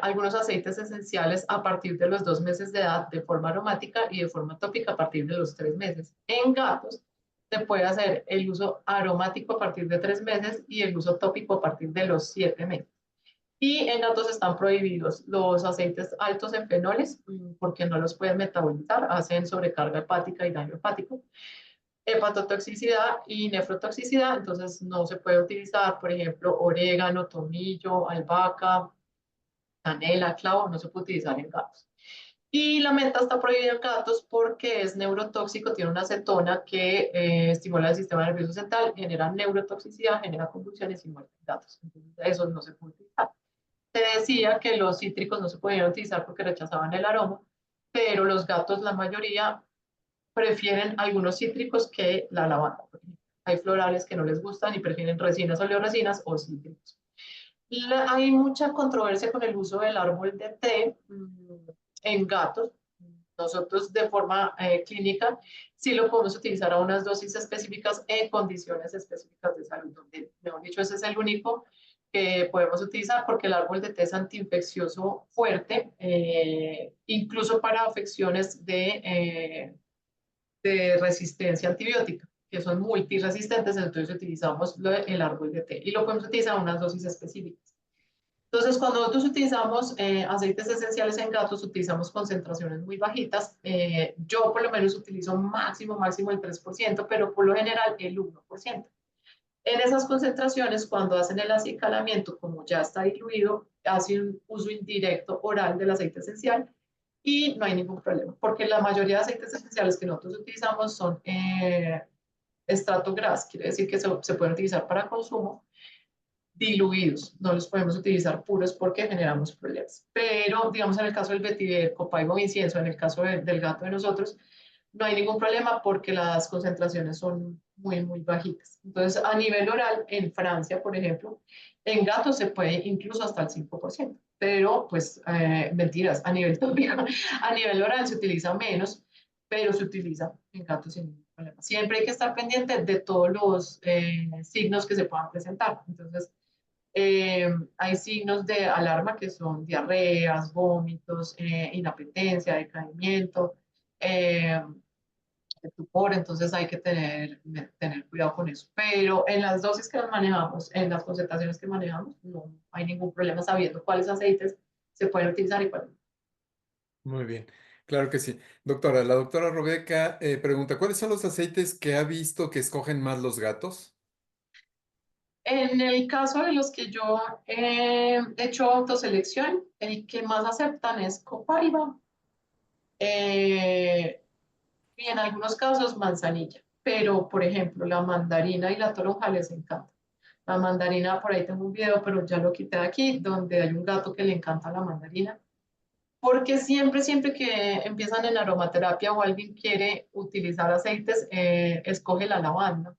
algunos aceites esenciales a partir de los 2 meses de edad de forma aromática y de forma tópica a partir de los 3 meses. En gatos se puede hacer el uso aromático a partir de 3 meses y el uso tópico a partir de los 7 meses. Y en gatos están prohibidos los aceites altos en fenoles porque no los pueden metabolizar, hacen sobrecarga hepática y daño hepático, hepatotoxicidad y nefrotoxicidad, entonces no se puede utilizar, por ejemplo, orégano, tomillo, albahaca, canela, clavo, no se puede utilizar en gatos. Y la menta está prohibida en gatos porque es neurotóxico, tiene una acetona que estimula el sistema nervioso central, genera neurotoxicidad, genera convulsiones y muerte en gatos. Entonces, eso no se puede utilizar. Se decía que los cítricos no se podían utilizar porque rechazaban el aroma, pero los gatos, la mayoría, prefieren algunos cítricos que la lavanda. Hay florales que no les gustan y prefieren resinas, oleoresinas o cítricos. Hay mucha controversia con el uso del árbol de té en gatos. Nosotros de forma clínica sí lo podemos utilizar a unas dosis específicas en condiciones específicas de salud, donde, mejor dicho, ese es el único que podemos utilizar porque el árbol de té es antiinfeccioso fuerte, incluso para afecciones de resistencia antibiótica, que son multiresistentes, entonces utilizamos el árbol de té y lo podemos utilizar a unas dosis específicas. Entonces, cuando nosotros utilizamos aceites esenciales en gatos, utilizamos concentraciones muy bajitas. Yo por lo menos utilizo máximo el 3%, pero por lo general el 1%. En esas concentraciones, cuando hacen el acicalamiento, como ya está diluido, hace un uso indirecto oral del aceite esencial y no hay ningún problema, porque la mayoría de aceites esenciales que nosotros utilizamos son estratogras, quiere decir que se pueden utilizar para consumo, diluidos, no los podemos utilizar puros porque generamos problemas. Pero, digamos, en el caso del vetiver, copaiba o incienso, en el caso del gato de nosotros, no hay ningún problema porque las concentraciones son muy bajitas. Entonces, a nivel oral, en Francia, por ejemplo, en gatos se puede incluso hasta el 5%, pero pues mentiras, a nivel tópico, a nivel oral se utiliza menos, pero se utiliza en gatos sin ningún problema. Siempre hay que estar pendiente de todos los signos que se puedan presentar. Entonces, hay signos de alarma que son diarreas, vómitos, inapetencia, decaimiento, estupor, entonces hay que tener cuidado con eso. Pero en las dosis que manejamos, en las concentraciones que manejamos, no hay ningún problema sabiendo cuáles aceites se pueden utilizar y cuáles no. Muy bien, claro que sí. Doctora, la doctora Rebeca pregunta, ¿cuáles son los aceites que ha visto que escogen más los gatos? En el caso de los que yo he hecho autoselección, el que más aceptan es copaiba y en algunos casos manzanilla. Pero, por ejemplo, la mandarina y la toronja les encanta. La mandarina, por ahí tengo un video, pero ya lo quité de aquí, donde hay un gato que le encanta la mandarina, porque siempre que empiezan en aromaterapia o alguien quiere utilizar aceites, escoge la lavanda.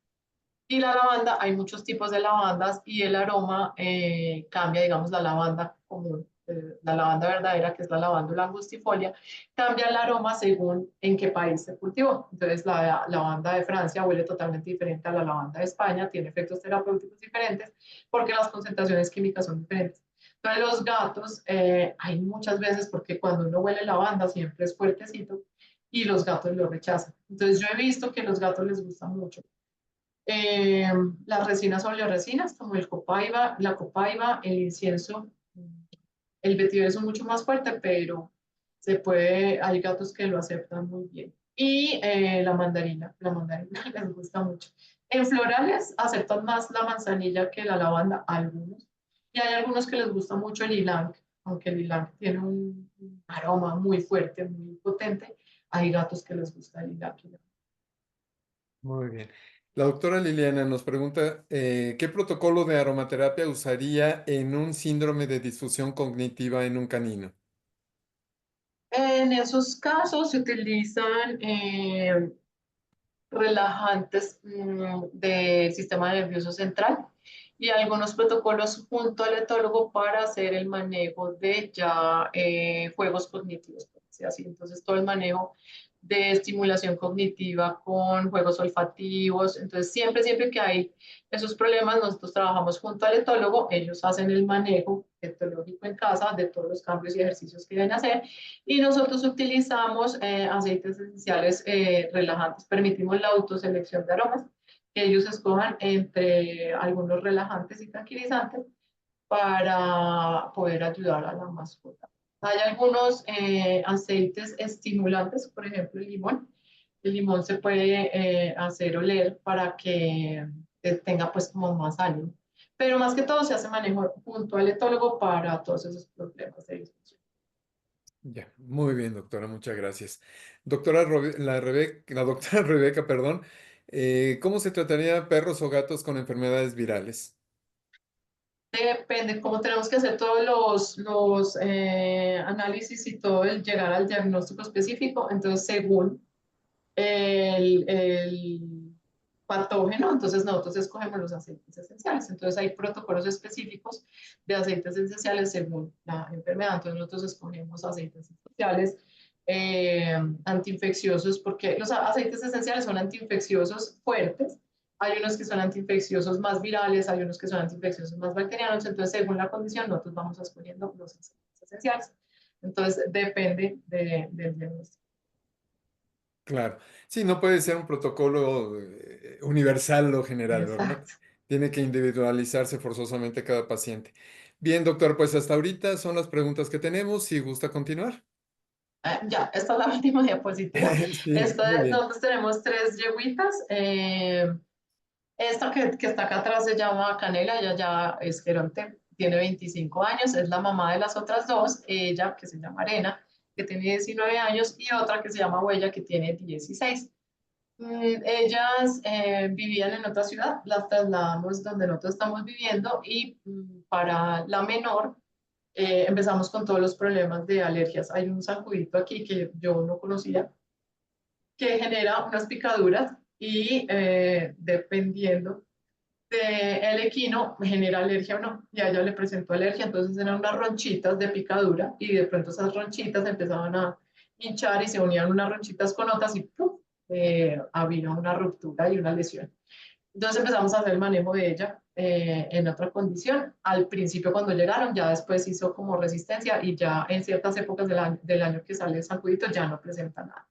Y la lavanda, hay muchos tipos de lavandas y el aroma cambia, digamos, la lavanda común, la lavanda verdadera, que es la lavándula angustifolia, cambia el aroma según en qué país se cultivó. Entonces, la lavanda de Francia huele totalmente diferente a la lavanda de España, tiene efectos terapéuticos diferentes porque las concentraciones químicas son diferentes. Entonces, los gatos, hay muchas veces, porque cuando uno huele lavanda siempre es fuertecito y los gatos lo rechazan. Entonces, yo he visto que a los gatos les gusta mucho eh, las resinas oleoresinas, como el copaiba, la copaiba, el incienso, el vetiver son mucho más fuerte, pero hay gatos que lo aceptan muy bien. Y la mandarina les gusta mucho. En florales aceptan más la manzanilla que la lavanda, algunos. Y hay algunos que les gusta mucho el ylang, aunque el ylang tiene un aroma muy fuerte, muy potente. Hay gatos que les gusta el ylang. Muy bien. La doctora Liliana nos pregunta, ¿qué protocolo de aromaterapia usaría en un síndrome de disfunción cognitiva en un canino? En esos casos se utilizan relajantes del sistema nervioso central y algunos protocolos junto al etólogo para hacer el manejo de ya juegos cognitivos, por decir así. Entonces, todo el manejo de estimulación cognitiva con juegos olfativos. Entonces, siempre que hay esos problemas, nosotros trabajamos junto al etólogo, ellos hacen el manejo etológico en casa de todos los cambios y ejercicios que deben hacer y nosotros utilizamos aceites esenciales relajantes, permitimos la autoselección de aromas, que ellos escojan entre algunos relajantes y tranquilizantes para poder ayudar a la mascota. Hay algunos aceites estimulantes, por ejemplo, el limón. El limón se puede hacer oler para que tenga pues como más ánimo. Pero más que todo se hace manejo junto al etólogo para todos esos problemas de disfunción. Ya, muy bien, doctora, muchas gracias. Doctora, la doctora Rebeca, perdón, ¿cómo se trataría perros o gatos con enfermedades virales? Depende, como tenemos que hacer todos los análisis y todo el llegar al diagnóstico específico, entonces según el patógeno, entonces nosotros escogemos los aceites esenciales. Entonces hay protocolos específicos de aceites esenciales según la enfermedad. Entonces nosotros escogemos aceites esenciales antiinfecciosos porque los aceites esenciales son antiinfecciosos fuertes. Hay unos que son antiinfecciosos más virales, hay unos que son antiinfecciosos más bacterianos. Entonces, según la condición, nosotros vamos escogiendo los aceites esenciales. Entonces, depende del diagnóstico. Claro, sí, no puede ser un protocolo universal o general, ¿verdad? Exacto. Tiene que individualizarse forzosamente cada paciente. Bien, doctor, pues hasta ahorita son las preguntas que tenemos. Si gusta continuar. Ya, esta es la última diapositiva. Sí, muy bien. Nosotros tenemos tres yeguitas. Esta que está acá atrás se llama Canela, ella ya es geronte, tiene 25 años, es la mamá de las otras dos, ella que se llama Arena, que tiene 19 años, y otra que se llama Huella, que tiene 16. Ellas vivían en otra ciudad, las trasladamos donde nosotros estamos viviendo y para la menor empezamos con todos los problemas de alergias. Hay un zancudito aquí que yo no conocía, que genera unas picaduras y dependiendo del equino genera alergia o no. Y a ella le presentó alergia, entonces eran unas ronchitas de picadura y de pronto esas ronchitas empezaban a hinchar y se unían unas ronchitas con otras y ¡pum! Había una ruptura y una lesión. Entonces empezamos a hacer el manejo de ella en otra condición. Al principio cuando llegaron, ya después hizo como resistencia y ya en ciertas épocas del año que sale el sacudito ya no presenta nada.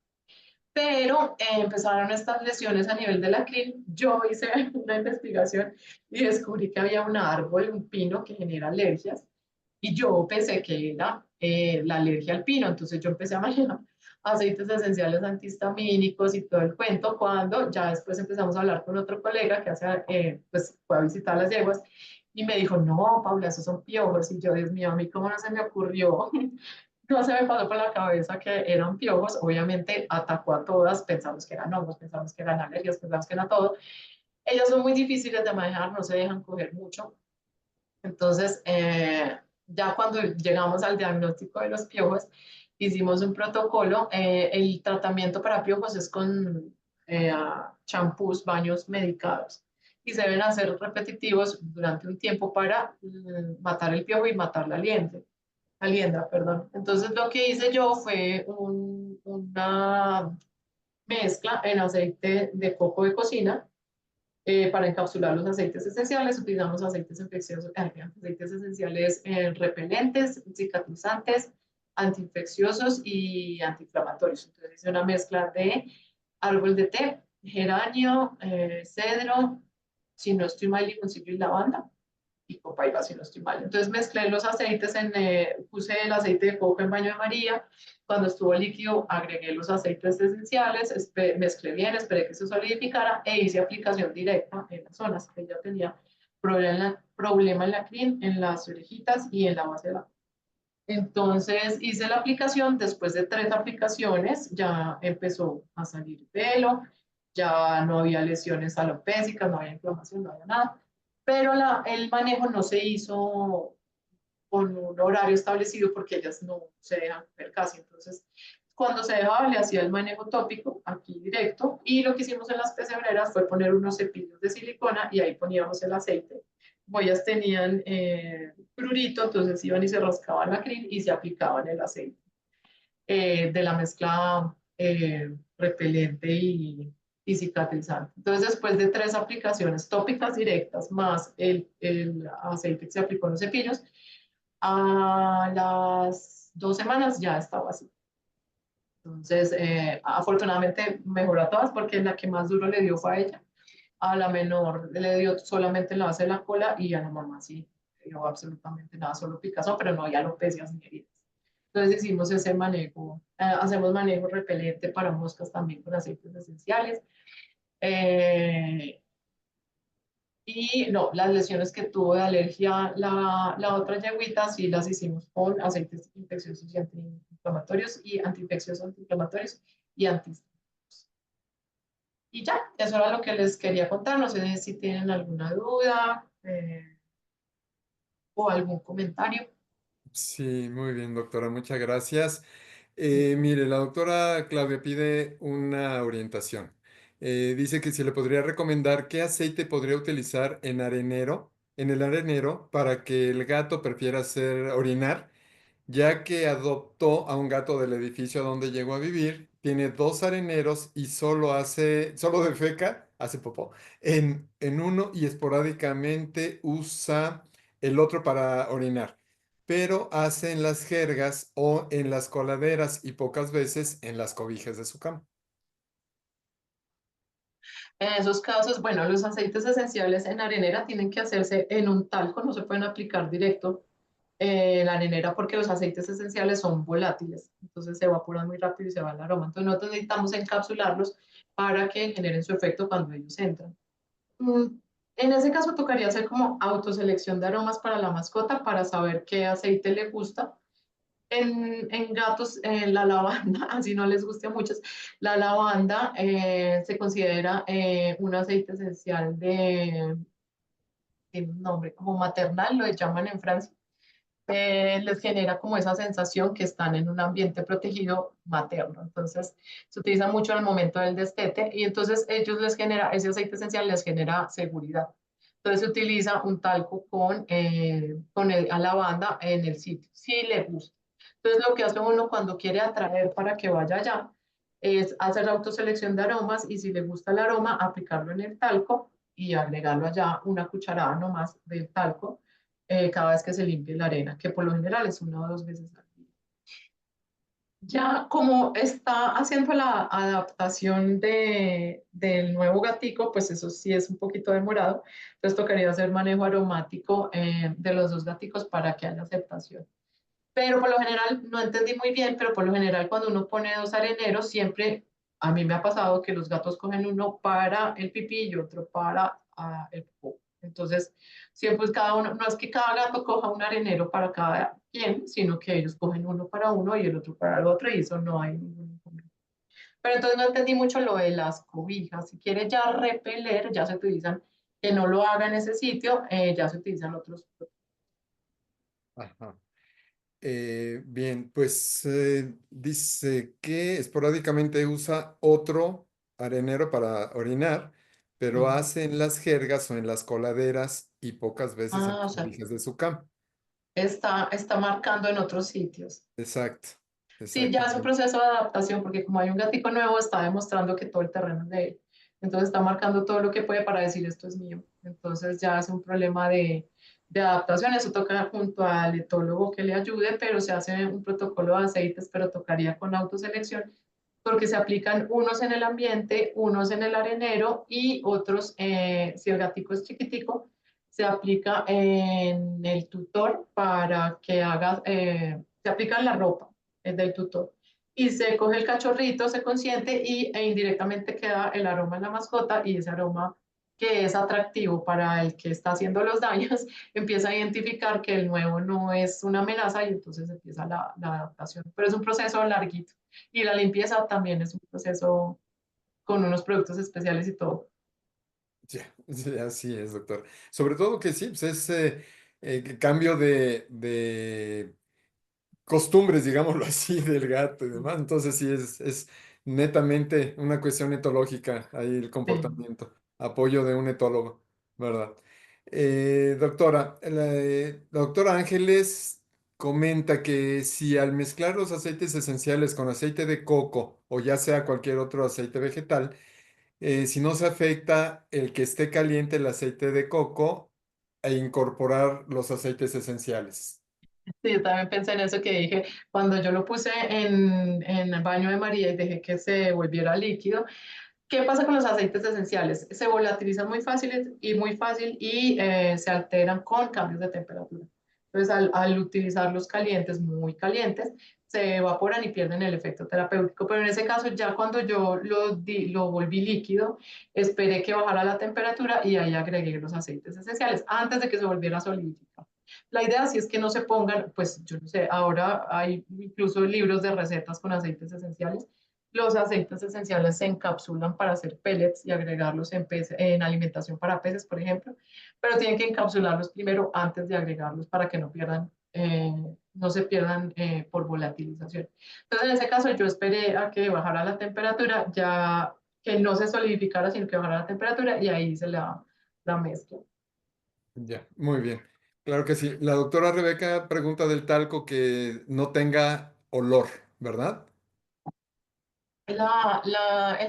Pero empezaron estas lesiones a nivel de la crin. Yo hice una investigación y descubrí que había un árbol, un pino que genera alergias y yo pensé que era la alergia al pino. Entonces yo empecé a manejar aceites esenciales antihistamínicos y todo el cuento cuando ya después empezamos a hablar con otro colega que pues fue a visitar las yeguas y me dijo, no, Paula, esos son piojos. Y yo, Dios mío, a mí cómo no se me ocurrió. No se me pasó por la cabeza que eran piojos, obviamente atacó a todas, pensamos que eran hongos, pensamos que eran alergias, pensamos que era todo. Ellas son muy difíciles de manejar, no se dejan coger mucho. Entonces, ya cuando llegamos al diagnóstico de los piojos, hicimos un protocolo. El tratamiento para piojos es con champús, baños medicados. Y se deben hacer repetitivos durante un tiempo para matar el piojo y matar la liendra, perdón. Entonces lo que hice yo fue una mezcla en aceite de coco de cocina para encapsular los aceites esenciales. Utilizamos aceites infecciosos, aceites esenciales repelentes, cicatrizantes, antiinfecciosos y antiinflamatorios. Entonces hice una mezcla de árbol de té, geranio, cedro, si no estoy mal, limoncillo y lavanda, y copaiba, si no estoy mal. Entonces mezclé los aceites, puse el aceite de coco en baño de María. Cuando estuvo líquido, agregué los aceites esenciales, mezclé bien, esperé que se solidificara e hice aplicación directa en las zonas que ya tenía problema en la crin, en las orejitas y en la base de la. Entonces hice la aplicación. Después de 3 aplicaciones ya empezó a salir pelo, ya no había lesiones alopécicas, no había inflamación, no había nada. Pero el manejo no se hizo con un horario establecido porque ellas no se dejan ver casi. Entonces, cuando se dejaba, le hacía el manejo tópico aquí directo. Y lo que hicimos en las pesebreras fue poner unos cepillos de silicona y ahí poníamos el aceite. Boyas tenían prurito, entonces iban y se rascaban la crin y se aplicaban el aceite de la mezcla repelente y cicatrizante. Entonces, después de 3 aplicaciones tópicas directas más el aceite que se aplicó en los cepillos, a las 2 semanas ya estaba así. Entonces, afortunadamente mejoró a todas porque la que más duro le dio fue a ella. A la menor le dio solamente en la base de la cola y a la mamá sí le dio absolutamente nada, solo picazón, pero no había alopecias ni heridas. Entonces hicimos ese manejo, hacemos manejo repelente para moscas también con aceites esenciales. Y no, las lesiones que tuvo de alergia la otra yegüita sí las hicimos con aceites infecciosos y antiinflamatorios y antiinfecciosos, antiinflamatorios y antihistamínicos. Y ya, eso era lo que les quería contar. No sé si tienen alguna duda o algún comentario. Sí, muy bien, doctora, muchas gracias. Mire, la doctora Claudia pide una orientación. Dice que si le podría recomendar qué aceite podría utilizar en el arenero, para que el gato prefiera orinar, ya que adoptó a un gato del edificio donde llegó a vivir. Tiene 2 areneros y solo defeca, hace popó, en uno, y esporádicamente usa el otro para orinar, pero hace en las jergas o en las coladeras y pocas veces en las cobijas de su cama. En esos casos, bueno, los aceites esenciales en arenera tienen que hacerse en un talco, no se pueden aplicar directo en la arenera porque los aceites esenciales son volátiles, entonces se evaporan muy rápido y se va el aroma. Entonces nosotros necesitamos encapsularlos para que generen su efecto cuando ellos entran. En ese caso tocaría hacer como autoselección de aromas para la mascota para saber qué aceite le gusta. En gatos, la lavanda, así no les guste a muchos, la lavanda se considera un aceite esencial tiene un nombre como maternal, lo llaman en Francia. Les genera como esa sensación que están en un ambiente protegido materno. Entonces, se utiliza mucho en el momento del destete y entonces ese aceite esencial les genera seguridad. Entonces, se utiliza un talco a lavanda en el sitio, si le gusta. Entonces, lo que hace uno cuando quiere atraer para que vaya allá es hacer la autoselección de aromas y si le gusta el aroma, aplicarlo en el talco y agregarlo allá una cucharada nomás del talco cada vez que se limpie la arena, que por lo general es 1 o 2 veces al día. Ya como está haciendo la adaptación del nuevo gatico, pues eso sí es un poquito demorado, entonces tocaría hacer manejo aromático de los 2 gaticos para que haya aceptación. Pero por lo general, no entendí muy bien, pero por lo general cuando uno pone 2 areneros, siempre a mí me ha pasado que los gatos cogen uno para el pipí y otro para el popó. Entonces, siempre es cada uno, no es que cada gato coja un arenero para cada quien, sino que ellos cogen uno para uno y el otro para el otro y eso no hay ningún inconveniente. Pero entonces no entendí mucho lo de las cobijas. Si quieres ya repeler, ya se utilizan, que no lo haga en ese sitio, ya se utilizan otros. Ajá. Bien, pues dice que esporádicamente usa otro arenero para orinar, pero Mm. hace en las jergas o en las coladeras y pocas veces en Ah, o las sea, cobijas de su cama. está marcando en otros sitios. Exacto, Sí, ya es un exactamente. proceso de adaptación, porque como hay un gatico nuevo, está demostrando que todo el terreno es de él. Entonces está marcando todo lo que puede para decir esto es mío. Entonces ya es un problema de adaptación. Eso toca junto al etólogo que le ayude, pero se hace un protocolo de aceites, pero tocaría con autoselección, porque se aplican unos en el ambiente, unos en el arenero y otros, si el gatico es chiquitico, se aplica en el tutor para que haga, se aplica en la ropa del tutor. Y se coge el cachorrito, se consiente e indirectamente queda el aroma en la mascota y ese aroma que es atractivo para el que está haciendo los daños, empieza a identificar que el nuevo no es una amenaza y entonces empieza la adaptación. Pero es un proceso larguito. Y la limpieza también es un proceso con unos productos especiales y todo. Ya, sí, así es, doctor. Sobre todo que sí, pues es cambio de costumbres, digámoslo así, del gato y demás. Entonces sí es netamente una cuestión etológica ahí el Sí. comportamiento. Apoyo de un etólogo, ¿verdad? Doctora, la doctora Ángeles comenta que si al mezclar los aceites esenciales con aceite de coco o ya sea cualquier otro aceite vegetal, si no se afecta el que esté caliente el aceite de coco e incorporar los aceites esenciales. Sí, yo también pensé en eso que dije, cuando yo lo puse en el baño de María y dejé que se volviera líquido. ¿Qué pasa con los aceites esenciales? Se volatilizan muy fácil y se alteran con cambios de temperatura. Entonces, al utilizarlos calientes, muy calientes, se evaporan y pierden el efecto terapéutico. Pero en ese caso, ya cuando yo lo volví líquido, esperé que bajara la temperatura y ahí agregué los aceites esenciales antes de que se volviera solidificado. La idea sí es que no se pongan, pues yo no sé, ahora hay incluso libros de recetas con aceites esenciales. Los aceites esenciales se encapsulan para hacer pellets y agregarlos en alimentación para peces, por ejemplo, pero tienen que encapsularlos primero antes de agregarlos para que no se pierdan por volatilización. Entonces, en ese caso, yo esperé a que bajara la temperatura, ya que no se solidificara, sino que bajara la temperatura y ahí hice la mezcla. Ya, muy bien. Claro que sí. La doctora Rebeca pregunta del talco que no tenga olor, ¿verdad? El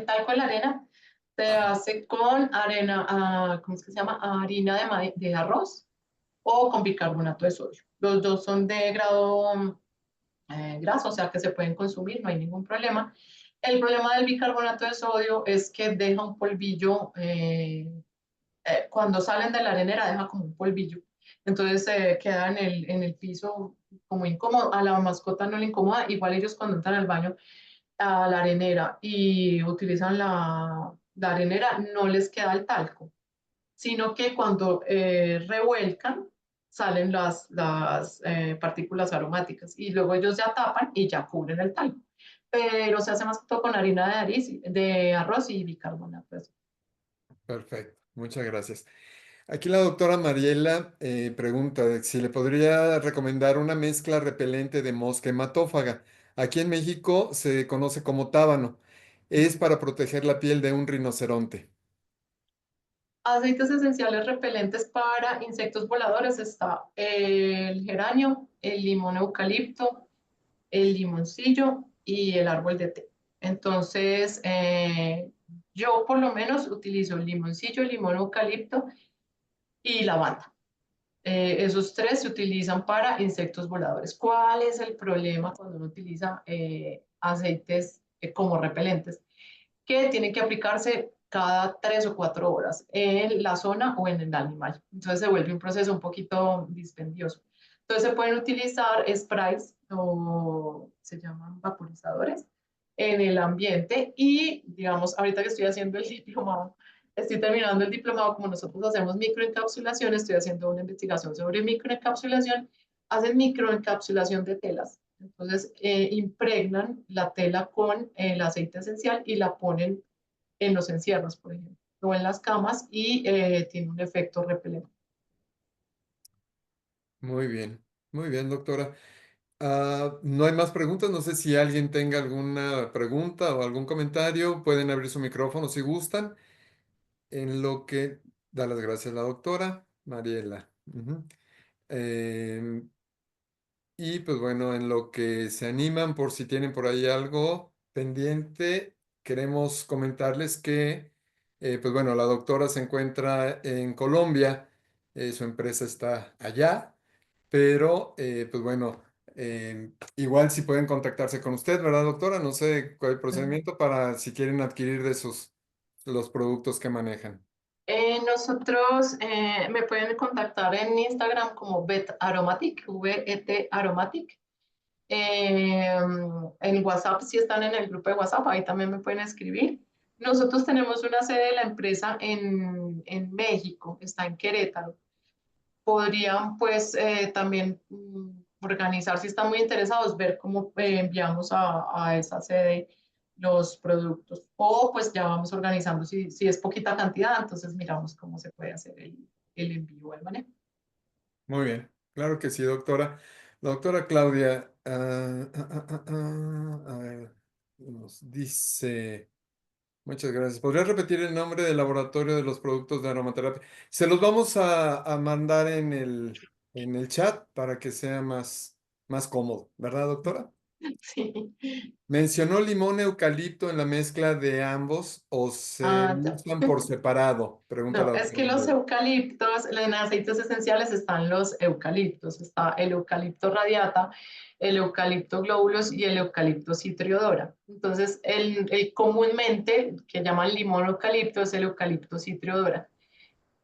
talco de la arena se Ajá. hace con arena, ¿cómo es que se llama? Harina de arroz o con bicarbonato de sodio. Los dos son de grado graso, o sea que se pueden consumir, no hay ningún problema. El problema del bicarbonato de sodio es que deja un polvillo, cuando salen de la arenera deja como un polvillo. Entonces queda en el piso como incómodo. A la mascota no le incomoda. Igual ellos cuando entran al baño a la arenera y utilizan la arenera, no les queda el talco, sino que cuando revuelcan salen las partículas aromáticas y luego ellos ya tapan y ya cubren el talco. Pero se hace más que todo con harina de arroz y bicarbonato. Perfecto. Muchas gracias. Aquí la doctora Mariela pregunta de si le podría recomendar una mezcla repelente de mosca hematófaga. Aquí en México se conoce como tábano. Es para proteger la piel de un rinoceronte. Aceites esenciales repelentes para insectos voladores está el geranio, el limón eucalipto, el limoncillo y el árbol de té. Entonces, yo por lo menos utilizo limoncillo, limón eucalipto y lavanda. Esos tres se utilizan para insectos voladores. ¿Cuál es el problema cuando uno utiliza aceites como repelentes? Que tienen que aplicarse cada 3 o 4 horas en la zona o en el animal. Entonces se vuelve un proceso un poquito dispendioso. Entonces se pueden utilizar sprays o se llaman vaporizadores en el ambiente y digamos, ahorita que estoy haciendo el diplomado, estoy terminando el diplomado, como nosotros hacemos microencapsulación, estoy haciendo una investigación sobre microencapsulación, hacen microencapsulación de telas. Entonces, impregnan la tela con el aceite esencial y la ponen en los encierros, por ejemplo, o en las camas y tiene un efecto repelente. Muy bien, doctora. No hay más preguntas. No sé si alguien tenga alguna pregunta o algún comentario. Pueden abrir su micrófono si gustan. En lo que da las gracias a la doctora Mariela. Ujú. Em, y pues bueno, en lo que se animan, por si tienen por ahí algo pendiente, queremos comentarles que, pues bueno, la doctora se encuentra en Colombia, su empresa está allá, pero pues bueno, igual si pueden contactarse con usted, ¿verdad, doctora? No sé cuál es el procedimiento para si quieren adquirir de los productos que manejan. Nosotros me pueden contactar en Instagram como Bet Aromatic, VET Aromatic. En WhatsApp, si están en el grupo de WhatsApp, ahí también me pueden escribir. Nosotros tenemos una sede de la empresa en México, está en Querétaro. Podrían pues también organizar, si están muy interesados, ver cómo enviamos a esa sede los productos. O pues ya vamos organizando, si es poquita cantidad, entonces miramos cómo se puede hacer el envío, el manejo. Muy bien, claro que sí, doctora. La doctora Claudia, a ver, nos dice, muchas gracias. ¿Podría repetir el nombre del laboratorio de los productos de aromaterapia? Se los vamos a mandar en el chat para que sea más cómodo, ¿verdad, doctora? Sí. ¿Mencionó limón eucalipto en la mezcla de ambos o se Ah, ya. usan por separado? Pregunta No, la es que doctora. los eucaliptos, en aceites esenciales están los eucaliptos, está el eucalipto radiata, el eucalipto globulus y el eucalipto citriodora. Entonces, el comúnmente que llaman limón eucalipto es el eucalipto citriodora.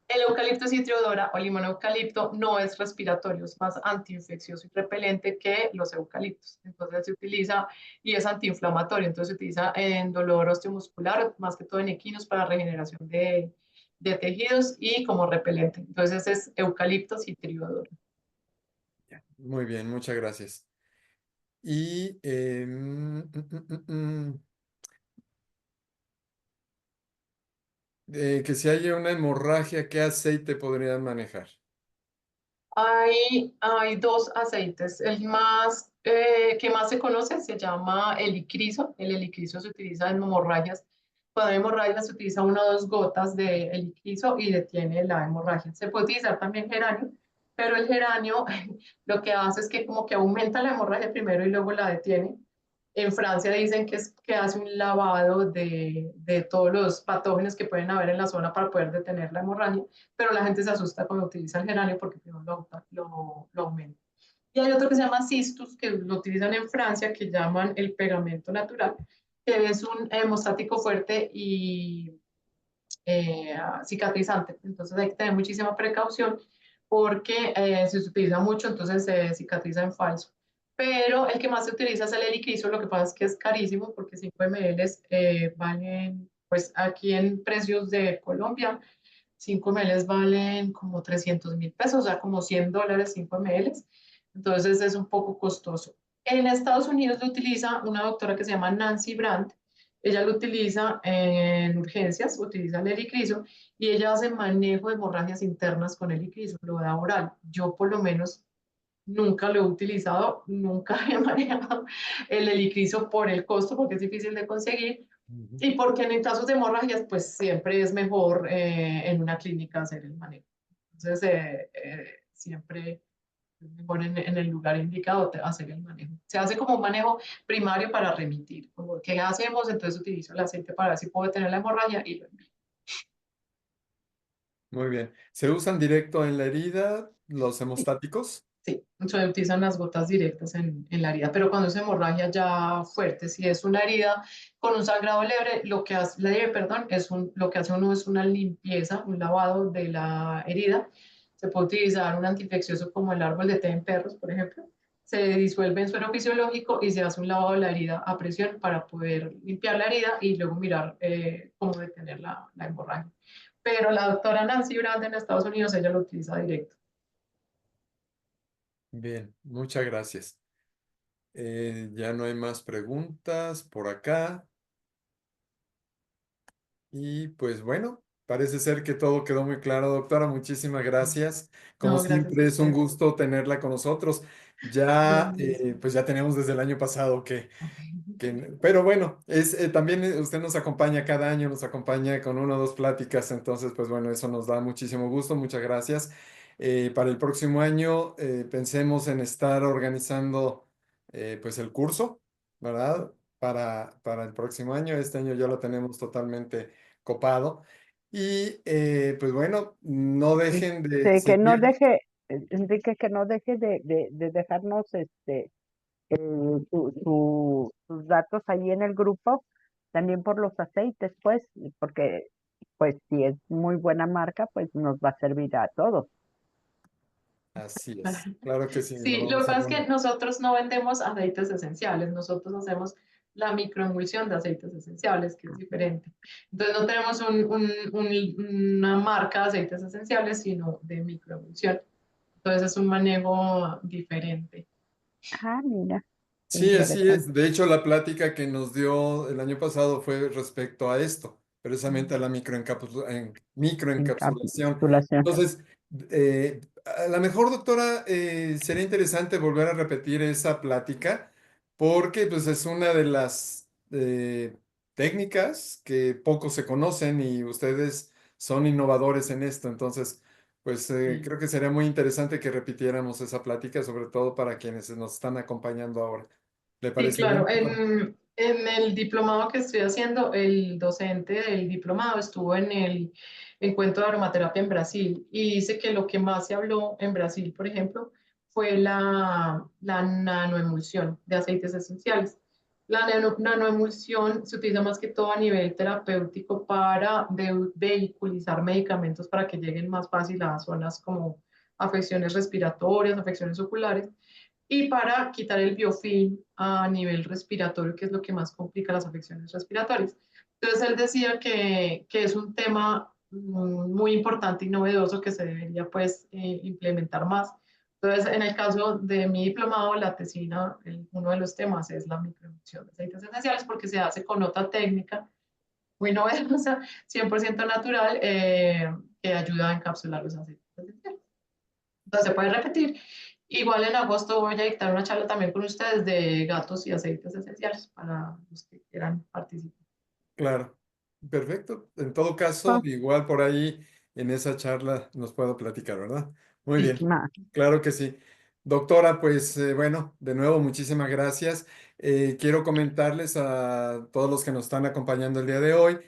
El eucalipto citriodora o limón eucalipto no es respiratorio, es más antiinfeccioso y repelente que los eucaliptos. Entonces se utiliza y es antiinflamatorio, entonces se utiliza en dolor osteomuscular, más que todo en equinos para regeneración de tejidos y como repelente. Entonces es eucalipto citriodora. Muy bien, muchas gracias. Y que si hay una hemorragia, ¿qué aceite podrían manejar? Hay dos aceites. El más que más se conoce se llama helicriso. El helicriso se utiliza en hemorragias. Cuando hay hemorragias se utiliza 1 o 2 gotas de helicriso y detiene la hemorragia. Se puede utilizar también geranio, pero el geranio lo que hace es que como que aumenta la hemorragia primero y luego la detiene. En Francia dicen que, que hace un lavado de todos los patógenos que pueden haber en la zona para poder detener la hemorragia, pero la gente se asusta cuando utiliza el geranio porque primero lo aumenta. Y hay otro que se llama cistus, que lo utilizan en Francia, que llaman el pegamento natural, que es un hemostático fuerte y cicatrizante. Entonces hay que tener muchísima precaución porque si se utiliza mucho, entonces se cicatriza en falso. Pero el que más se utiliza es el helicriso, lo que pasa es que es carísimo porque 5 ml valen, pues aquí en precios de Colombia, 5 ml valen como 300.000 pesos, o sea, como $100 5 ml. Entonces es un poco costoso. En Estados Unidos lo utiliza una doctora que se llama Nancy Brandt. Ella lo utiliza en urgencias, utiliza el helicriso y ella hace manejo de hemorragias internas con helicriso, lo da oral. Yo por lo menos nunca lo he utilizado, nunca he manejado el helicriso por el costo, porque es difícil de conseguir, Ujú. y porque en casos de hemorragias, pues siempre es mejor en una clínica hacer el manejo. Entonces, siempre es mejor en el lugar indicado hacer el manejo. Se hace como un manejo primario para remitir. Como, ¿qué hacemos? Entonces utilizo el aceite para ver si puedo tener la hemorragia y lo envío. Muy bien. ¿Se usan directo en la herida los hemostáticos? Sí, se utilizan las gotas directas en la herida, pero cuando es hemorragia ya fuerte, si es una herida con un sangrado leve, leve, perdón, lo que hace uno es una limpieza, un lavado de la herida. Se puede utilizar un antiinfeccioso como el árbol de té en perros, por ejemplo. Se disuelve en suero fisiológico y se hace un lavado de la herida a presión para poder limpiar la herida y luego mirar cómo detener la hemorragia. Pero la doctora Nancy Brand en Estados Unidos, ella lo utiliza directo. Bien, muchas gracias. Ya no hay más preguntas por acá. Y pues bueno, parece ser que todo quedó muy claro, doctora. Muchísimas gracias. Como No, gracias a siempre, es un ustedes. gusto tenerla con nosotros. Ya, Buenísimo. pues ya tenemos desde el año pasado pero bueno, también usted nos acompaña cada año, nos acompaña con una o dos pláticas, entonces pues bueno, eso nos da muchísimo gusto, muchas gracias. Para el próximo año pensemos en estar organizando pues el curso, ¿verdad? Para el próximo año, este año ya lo tenemos totalmente copado. Y pues bueno, no dejen de Que no seguir. deje, Enrique, que no deje de dejarnos sus datos ahí en el grupo, también por los aceites, pues, porque pues si es muy buena marca, pues nos va a servir a todos. Así es, claro que sí, lo Sí, lo que vamos a pasa es que poner. nosotros no vendemos aceites esenciales, nosotros hacemos la microemulsión de aceites esenciales, que es diferente. Entonces no tenemos una marca de aceites esenciales, sino de microemulsión. Entonces es un manejo diferente. Ah, mira, qué Sí, así interesante. es. De hecho, la plática que nos dio el año pasado fue respecto a esto, precisamente a la microencapsulación. Encapsulación. Entonces, a lo mejor, doctora, sería interesante volver a repetir esa plática porque pues, es una de las técnicas que poco se conocen y ustedes son innovadores en esto. Entonces, pues Sí. creo que sería muy interesante que repitiéramos esa plática, sobre todo para quienes nos están acompañando ahora. ¿Le Sí, parece bien, claro. doctora? En el diplomado que estoy haciendo, el docente del diplomado estuvo en el encuentro de aromaterapia en Brasil y dice que lo que más se habló en Brasil, por ejemplo, fue la nanoemulsión de aceites esenciales. La nanoemulsión se utiliza más que todo a nivel terapéutico para vehiculizar medicamentos para que lleguen más fácil a zonas como afecciones respiratorias, afecciones oculares y para quitar el biofilm a nivel respiratorio, que es lo que más complica las afecciones respiratorias. Entonces él decía que es un tema muy importante y novedoso que se debería pues implementar más. Entonces, en el caso de mi diplomado, la tesina, uno de los temas es la microemulsión de aceites esenciales porque se hace con otra técnica muy novedosa, 100% natural, que ayuda a encapsular los aceites esenciales. Entonces se puede repetir. Igual en agosto voy a dictar una charla también con ustedes de gatos y aceites esenciales para los que quieran participar. Claro, perfecto. En todo caso, Ah, igual por ahí en esa charla nos puedo platicar, ¿verdad? Muy Sí, bien, ma- claro que sí. Doctora, pues bueno, de nuevo, muchísimas gracias. Quiero comentarles a todos los que nos están acompañando el día de hoy.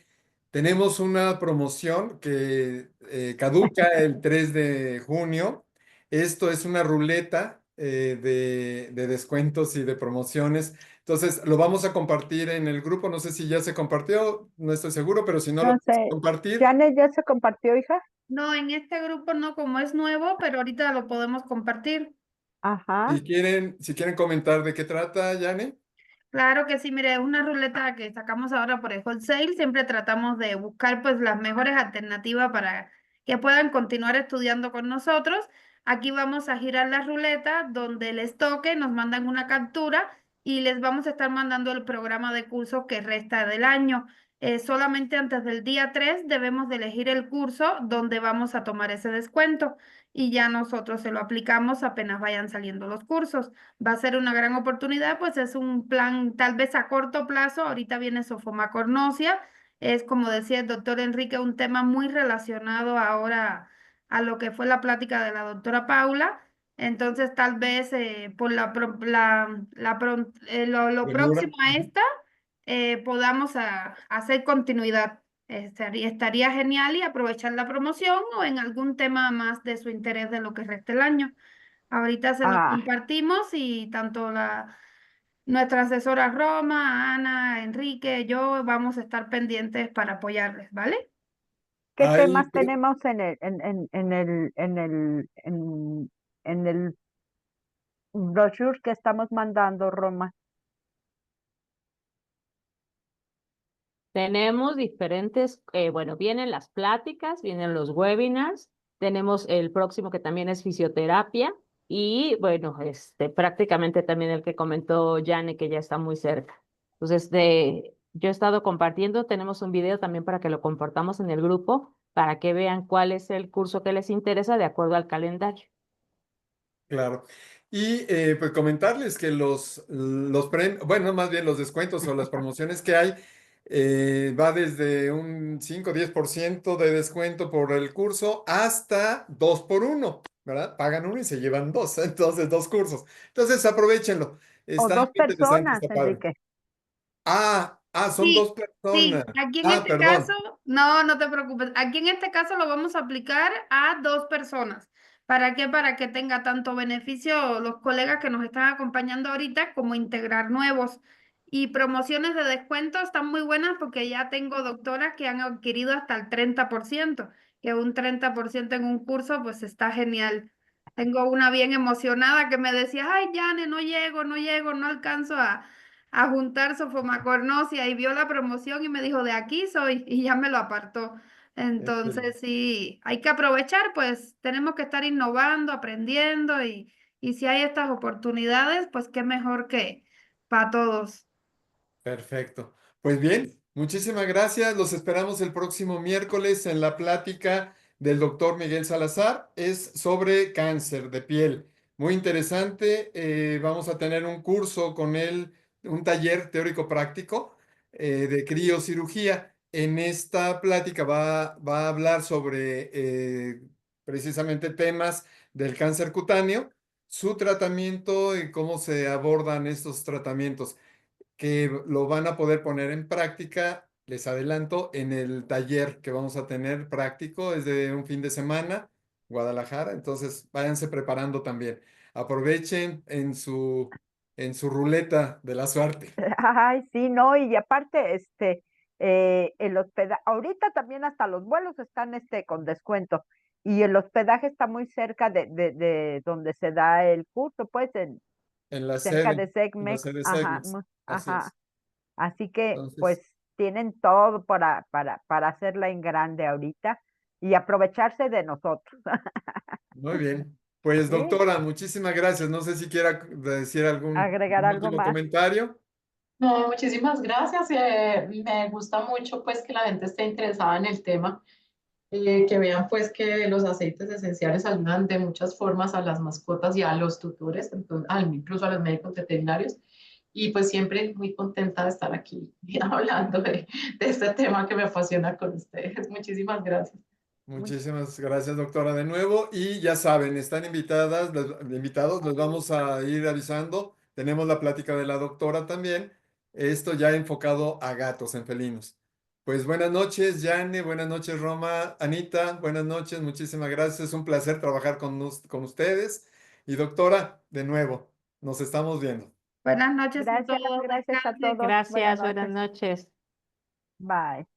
Tenemos una promoción que caduca el 3 de junio. Esto es una ruleta de descuentos y de promociones. Entonces, lo vamos a compartir en el grupo. No sé si ya se compartió, no estoy seguro, pero si no lo no vamos a sé, compartir. Janet ya se compartió, hija. No, en este grupo no, como es nuevo, pero ahorita lo podemos compartir. Ajá. Si quieren comentar de qué trata, Yane. Claro que sí, mire, es una ruleta que sacamos ahora por el wholesale. Siempre tratamos de buscar pues las mejores alternativas para que puedan continuar estudiando con nosotros. Aquí vamos a girar la ruleta donde les toque, nos mandan una captura y les vamos a estar mandando el programa de cursos que resta del año. Solamente antes del día 3 debemos de elegir el curso donde vamos a tomar ese descuento y ya nosotros se lo aplicamos apenas vayan saliendo los cursos. Va a ser una gran oportunidad, pues es un plan tal vez a corto plazo. Ahorita viene sofomacornosia. Es, como decía el doctor Enrique, un tema muy relacionado ahora a lo que fue la plática de la doctora Paula. Entonces, tal vez por lo Premura. próximo a esta, podamos hacer continuidad. Estaría genial y aprovechar la promoción o en algún tema más de su interés de lo que resta el año. Ahorita se los Ah, compartimos y tanto nuestra asesora Roma, Ana, Enrique, yo vamos a estar pendientes para apoyarles, ¿vale? ¿qué Hay, temas tenemos en el brochure que estamos mandando, Roma? Tenemos diferentes, bueno, vienen las pláticas, vienen los webinars, tenemos el próximo que también es fisioterapia y bueno, prácticamente también el que comentó Jane que ya está muy cerca. Entonces, yo he estado compartiendo, tenemos un video también para que lo compartamos en el grupo para que vean cuál es el curso que les interesa de acuerdo al calendario. claro. Y pues comentarles que los premios, bueno, más bien los descuentos o las promociones que hay, va desde un 5 o 10% de descuento por el curso hasta 2 por 1, ¿verdad? Pagan uno y se llevan dos, entonces 2 cursos. Entonces aprovechenlo. O Está muy 2 interesante, personas, está padre. Enrique. Son Sí, 2 personas. sí, aquí en este caso, Perdón. no, no te preocupes. Aquí en este caso lo vamos a aplicar a 2 personas. ¿Para qué? Para que tenga tanto beneficio los colegas que nos están acompañando ahorita como integrar nuevos. Y promociones de descuento están muy buenas porque ya tengo doctoras que han adquirido hasta el 30%, que un 30% en un curso pues está genial. Tengo una bien emocionada que me decía, ay, Jane, no llego, no llego, no alcanzo a juntar sofomacornosia y vio la promoción y me dijo, de aquí soy, y ya me lo apartó. Excelente. Entonces, sí, hay que aprovechar, pues tenemos que estar innovando, aprendiendo y si hay estas oportunidades, pues qué mejor que para todos. Perfecto. Pues bien, muchísimas gracias. Los esperamos el próximo miércoles en la plática del doctor Miguel Salazar. Es sobre cáncer de piel. Muy interesante. Vamos a tener un curso con él, un taller teórico práctico de criocirugía. En esta plática va a hablar sobre precisamente temas del cáncer cutáneo, su tratamiento y cómo se abordan estos tratamientos que lo van a poder poner en práctica, les adelanto, en el taller que vamos a tener práctico, es de un fin de semana, Guadalajara, entonces váyanse preparando también. Aprovechen en su ruleta de la suerte. Ay, sí, no, y aparte, el hospedaje, ahorita también hasta los vuelos están, con descuento, y el hospedaje está muy cerca de donde se da el curso, pues, En la cerca sede, de en la Segmex, sede ajá, Segmes. Así ajá, es. así que, pues, Entonces, tienen todo para hacerla en grande ahorita y aprovecharse de nosotros. muy bien. Pues ¿Sí? doctora, muchísimas gracias. No sé si quiera decir algún Agregar algo último más. comentario. No, muchísimas gracias. Me gusta mucho pues que la gente esté interesada en el tema, que vean pues que los aceites esenciales ayudan de muchas formas a las mascotas y a los tutores, entonces, incluso a los médicos veterinarios. Y pues siempre muy contenta de estar aquí hablando de este tema que me apasiona con ustedes. Muchísimas gracias. Muchísimas gracias, doctora, de nuevo. Y ya saben, están invitadas, invitados, les vamos a ir avisando. Tenemos la plática de la doctora también. Esto ya enfocado a gatos, en felinos. Pues buenas noches, Jane, buenas noches, Roma, Anita, buenas noches, muchísimas gracias. Es un placer trabajar con ustedes. Y doctora, de nuevo, nos estamos viendo. Buenas noches a Gracias, todos, gracias a descansen. todos. Buenas Gracias, buenas noches. noches. Bye.